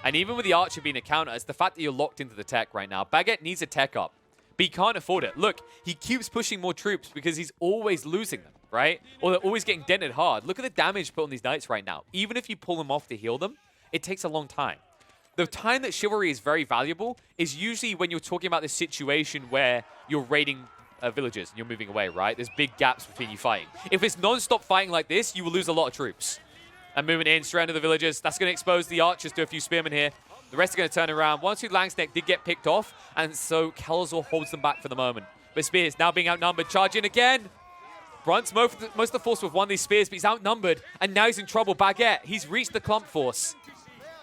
And even with the archer being a counter, it's the fact that you're locked into the tech right now. BageTT needs a tech up, but he can't afford it. Look, he keeps pushing more troops because he's always losing them, right? Or they're always getting dented hard. Look at the damage put on these knights right now. Even if you pull them off to heal them, it takes a long time. The time that chivalry is very valuable is usually when you're talking about this situation where you're raiding villages and you're moving away, right? There's big gaps between you fighting. If it's non-stop fighting like this, you will lose a lot of troops. And moving in, surrender the villagers. That's going to expose the archers to a few spearmen here. The rest are going to turn around. 1-2 Langsneck did get picked off, and so Kelazhur holds them back for the moment. But Spears now being outnumbered. Charge in again. Brunt's most of the force with one of these spears, but he's outnumbered, and now he's in trouble. BageTT, he's reached the clump force.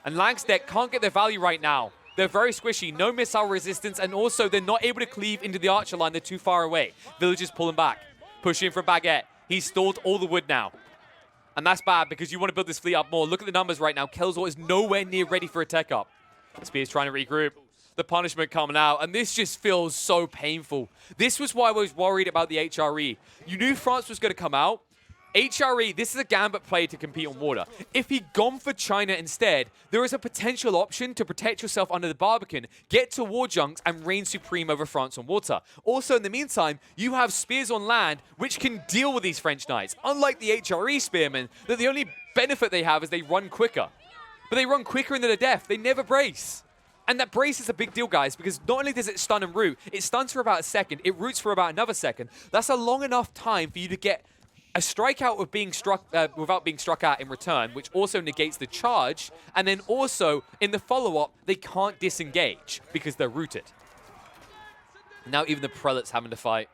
And Langsneck can't get their value right now. They're very squishy, no missile resistance, and also they're not able to cleave into the archer line. They're too far away. Villagers pulling back. Pushing from BageTT. He's stalled all the wood now. And that's bad because you want to build this fleet up more. Look at the numbers right now. Kelazhur is nowhere near ready for a tech up. Spear's trying to regroup. The punishment coming out, and this just feels so painful. This was why I was worried about the HRE. You knew France was going to come out. HRE, this is a gambit play to compete on water. If he'd gone for China instead, there is a potential option to protect yourself under the Barbican, get to war junks, and reign supreme over France on water. Also, in the meantime, you have spears on land, which can deal with these French knights. Unlike the HRE spearmen, that the only benefit they have is they run quicker. But they run quicker into the death. They never brace. And that brace is a big deal, guys, because not only does it stun and root, it stuns for about a second, it roots for about another second. That's a long enough time for you to get a strikeout with being struck without being struck at in return, which also negates the charge. And then also, in the follow-up, they can't disengage because they're rooted. Now even the prelate's having to fight.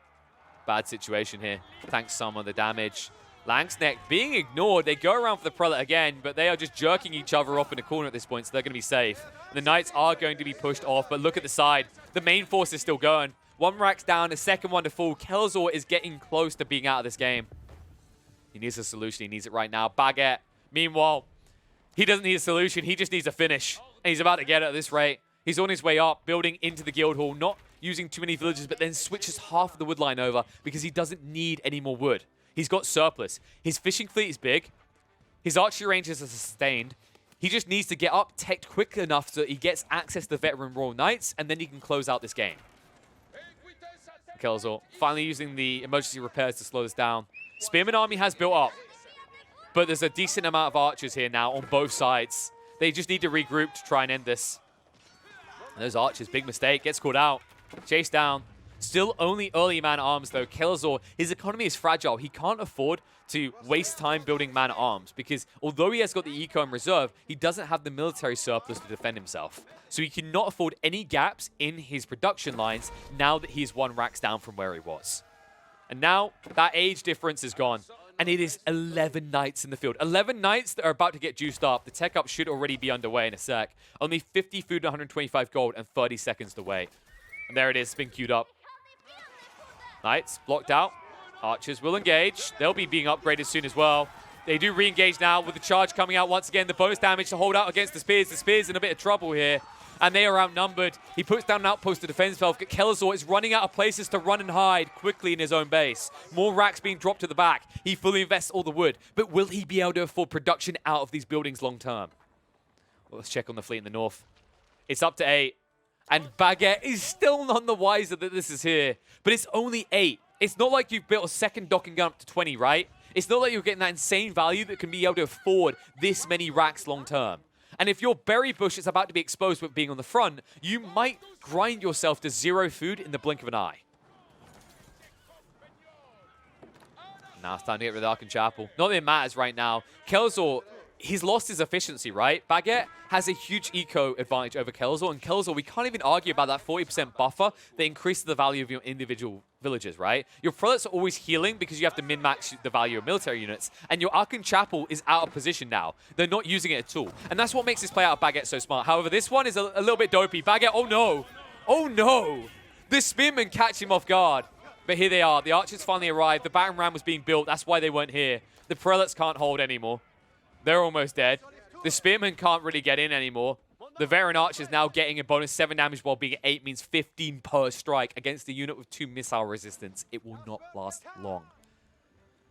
Bad situation here. Thanks some of the damage. Langsneck being ignored. They go around for the prelate again, but they are just jerking each other off in the corner at this point, so they're going to be safe. The knights are going to be pushed off, but look at the side. The main force is still going. One rack's down, the second one to fall. Kelazhur is getting close to being out of this game. He needs a solution. He needs it right now. BageTT, meanwhile, he doesn't need a solution. He just needs a finish. And he's about to get it at this rate. He's on his way up, building into the guild hall, not using too many villages, but then switches half of the wood line over because he doesn't need any more wood. He's got surplus. His fishing fleet is big. His archery ranges are sustained. He just needs to get up teched quick enough so that he gets access to the veteran Royal Knights, and then he can close out this game. Kelazhur finally using the emergency repairs to slow this down. Spearman army has built up, but there's a decent amount of archers here now on both sides. They just need to regroup to try and end this. And those archers, big mistake, gets called out. Chased down. Still only early man-at-arms, though. Kelazhur, his economy is fragile. He can't afford to waste time building man-at-arms because although he has got the eco in reserve, he doesn't have the military surplus to defend himself. So he cannot afford any gaps in his production lines now that he's 1 racks down from where he was. And now that age difference is gone. And it is 11 knights in the field. 11 knights that are about to get juiced up. The tech up should already be underway in a sec. Only 50 food, 125 gold, and 30 seconds to wait. And there it is, been queued up. Knights blocked out. Archers will engage. They'll be being upgraded soon as well. They do re-engage now with the charge coming out once again. The bonus damage to hold out against the Spears. The Spears in a bit of trouble here. And they are outnumbered. He puts down an outpost to defend himself. Kelazhur is running out of places to run and hide quickly in his own base. More racks being dropped to the back. He fully invests all the wood. But will he be able to afford production out of these buildings long term? Well, let's check on the fleet in the north. It's up to 8. And BageTT is still none the wiser that this is here. But it's only 8. It's not like you've built a second docking gun up to 20, right? It's not like you're getting that insane value that can be able to afford this many racks long term. And if your berry bush is about to be exposed with being on the front, you might grind yourself to 0 food in the blink of an eye. Now it's time to get rid of Arkan Chapel. Not that it matters right now. Kelazhur, he's lost his efficiency, right? BageTT has a huge eco advantage over Kelazhur, and Kelazhur, we can't even argue about that 40% buffer that increases the value of your individual villages, right? Your prelates are always healing because you have to min-max the value of military units, and your Arkan Chapel is out of position now. They're not using it at all, and that's what makes this play out of BageTT so smart. However, this one is a little bit dopey. BageTT, oh no! Oh no! The spearmen catch him off guard. But here they are. The archers finally arrived. The battering ram was being built. That's why they weren't here. The prelates can't hold anymore. They're almost dead. The spearmen can't really get in anymore. The veteran archers now getting a bonus 7 damage while being at 8 means 15 per strike against a unit with 2 missile resistance. It will not last long.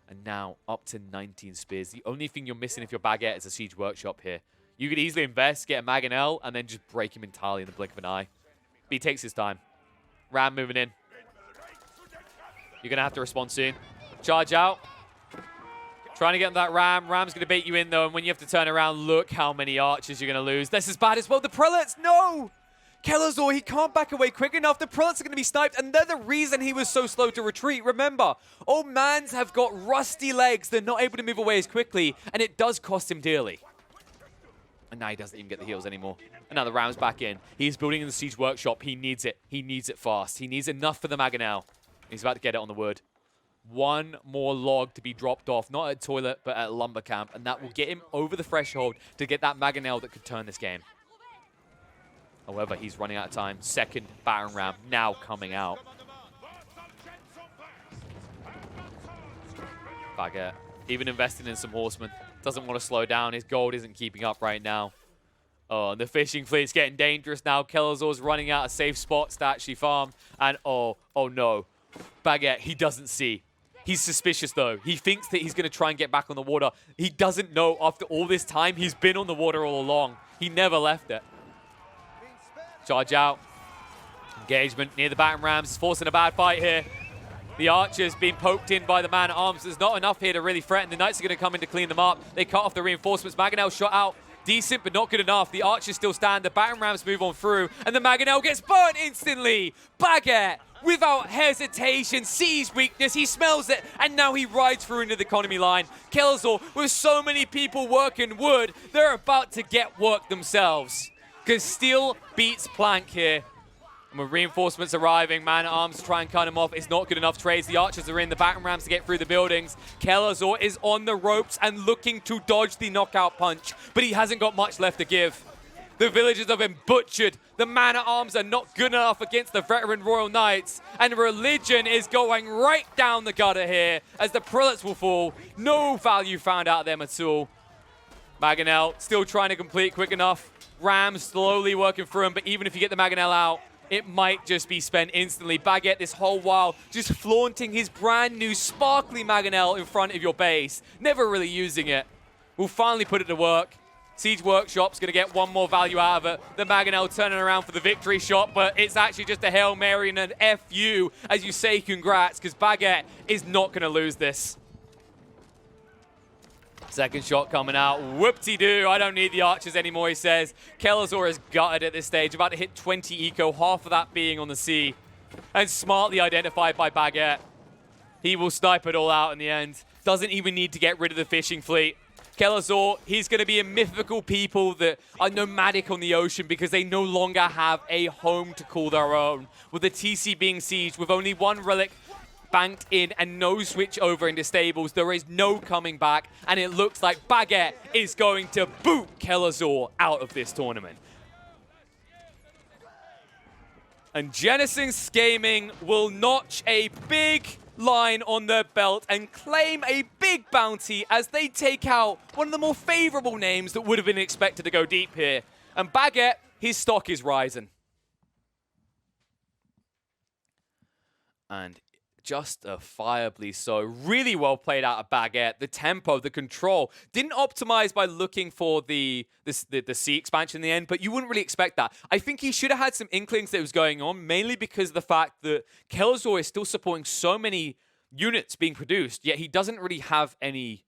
And now up to 19 spears. The only thing you're missing if you're BageTT is a siege workshop here. You could easily invest, get a Mangonel, and then just break him entirely in the blink of an eye. But he takes his time. Ram moving in. You're going to have to respond soon. Charge out. Trying to get that ram. Ram's going to bait you in, though, and when you have to turn around, look how many archers you're going to lose. This is bad as well. The prelates, no! Kelazhur, he can't back away quick enough. The prelates are going to be sniped, and they're the reason he was so slow to retreat. Remember, old mans have got rusty legs. They're not able to move away as quickly, and it does cost him dearly. And now he doesn't even get the heals anymore. And now the ram's back in. He's building in the siege workshop. He needs it. He needs it fast. He needs enough for the Mangonel. He's about to get it on the wood. 1 more log to be dropped off, not at a toilet, but at a lumber camp, and that will get him over the threshold to get that Mangonel that could turn this game. However, he's running out of time. Second battering ram now coming out. BageTT, even investing in some horsemen, doesn't want to slow down. His gold isn't keeping up right now. Oh, and the fishing fleet's getting dangerous now. Kelazhur's running out of safe spots to actually farm, and oh no. BageTT, he doesn't see. He's suspicious, though. He thinks that he's going to try and get back on the water. He doesn't know after all this time he's been on the water all along. He never left it. Charge out. Engagement near the battering rams. He's forcing a bad fight here. The archers being poked in by the man-at-arms. There's not enough here to really threaten. The knights are going to come in to clean them up. They cut off the reinforcements. Mangonel shot out. Decent, but not good enough. The archers still stand. The battering rams move on through, and the Mangonel gets burnt instantly. BageTT, without hesitation, sees weakness. He smells it, and now he rides through into the economy line. Kelazhur, with so many people working wood, they're about to get work themselves. Because steel beats plank here. And with reinforcements arriving, man-at-arms try and cut him off. It's not good enough trades. The archers are in, the battering rams to get through the buildings. Kelazhur is on the ropes and looking to dodge the knockout punch, but he hasn't got much left to give. The villagers have been butchered. The man-at-arms are not good enough against the veteran Royal Knights, and religion is going right down the gutter here as the prelates will fall. No value found out of them at all. Mangonel still trying to complete quick enough. Ram slowly working through him, but even if you get the Mangonel out, it might just be spent instantly. BageTT this whole while just flaunting his brand new sparkly Mangonel in front of your base. Never really using it. We'll finally put it to work. Siege Workshop's going to get 1 more value out of it. The Mangonel turning around for the victory shot, but it's actually just a Hail Mary and an FU as you say congrats, because BageTT is not going to lose this. Second shot coming out. Whoop-de-doo. I don't need the archers anymore, he says. Kelazhur is gutted at this stage, about to hit 20 eco, half of that being on the sea. And smartly identified by BageTT. He will snipe it all out in the end. Doesn't even need to get rid of the fishing fleet. Kelazhur, he's going to be a mythical people that are nomadic on the ocean because they no longer have a home to call their own. With the TC being sieged, with only one relic banked in and no switch over into stables, there is no coming back, and it looks like BageTT is going to boot Kelazhur out of this tournament. And Genesis Gaming will notch a big line on their belt and claim a big bounty as they take out one of the more favorable names that would have been expected to go deep here. And BageTT, his stock is rising. And justifiably so. Really well played out of BageTT. The tempo, the control. Didn't optimize by looking for the C expansion in the end, but you wouldn't really expect that. I think he should have had some inklings that was going on, mainly because of the fact that Kelazhur is still supporting so many units being produced, yet he doesn't really have any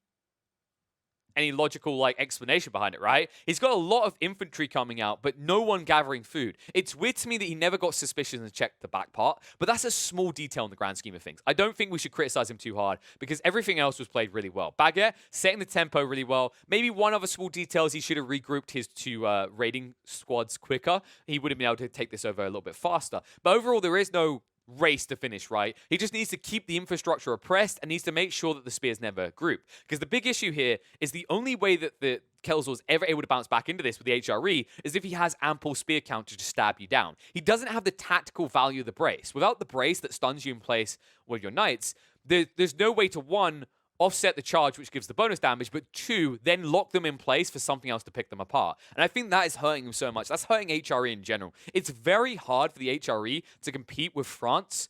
logical like explanation behind it, right? He's got a lot of infantry coming out, but no one gathering food. It's weird to me that he never got suspicious and checked the back part, but that's a small detail in the grand scheme of things. I don't think we should criticize him too hard because everything else was played really well. BageTT setting the tempo really well. Maybe one other small detail is he should have regrouped his two raiding squads quicker. He would have been able to take this over a little bit faster. But overall, there is no race to finish, right? He just needs to keep the infrastructure oppressed and needs to make sure that the spears never group. Because the big issue here is the only way that the Kelazhur is ever able to bounce back into this with the HRE is if he has ample spear count to just stab you down. He doesn't have the tactical value of the brace. Without the brace that stuns you in place with your knights, there's no way to, one, offset the charge, which gives the bonus damage, but two, then lock them in place for something else to pick them apart. And I think that is hurting him so much. That's hurting HRE in general. It's very hard for the HRE to compete with France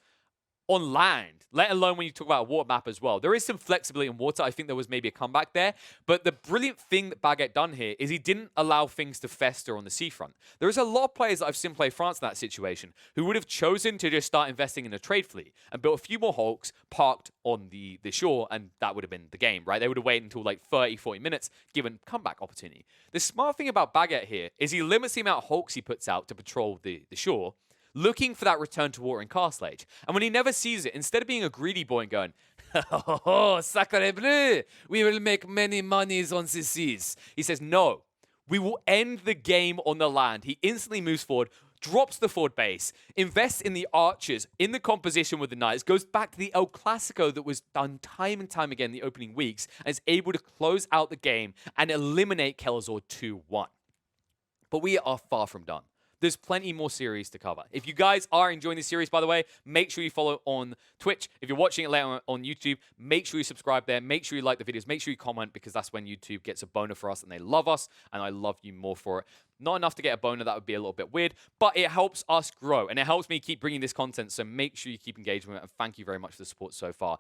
on land, let alone when you talk about a water map as well. There is some flexibility in water. I think there was maybe a comeback there. But the brilliant thing that BageTT done here is he didn't allow things to fester on the seafront. There is a lot of players that I've seen play France in that situation who would have chosen to just start investing in a trade fleet and built a few more hulks parked on the shore, and that would have been the game, right? They would have waited until like 30, 40 minutes, given comeback opportunity. The smart thing about BageTT here is he limits the amount of hulks he puts out to patrol the shore, looking for that return to water in Castle Age. And when he never sees it, instead of being a greedy boy and going, oh, sacre bleu, we will make many monies on the seas, he says, no, we will end the game on the land. He instantly moves forward, drops the forward base, invests in the archers, in the composition with the knights, goes back to the El Clasico that was done time and time again in the opening weeks, and is able to close out the game and eliminate Kelazhur 2-1. But we are far from done. There's plenty more series to cover. If you guys are enjoying this series, by the way, make sure you follow on Twitch. If you're watching it later on YouTube, make sure you subscribe there. Make sure you like the videos. Make sure you comment, because that's when YouTube gets a boner for us, and they love us, and I love you more for it. Not enough to get a boner, that would be a little bit weird, but it helps us grow, and it helps me keep bringing this content, so make sure you keep engaging with it, and thank you very much for the support so far.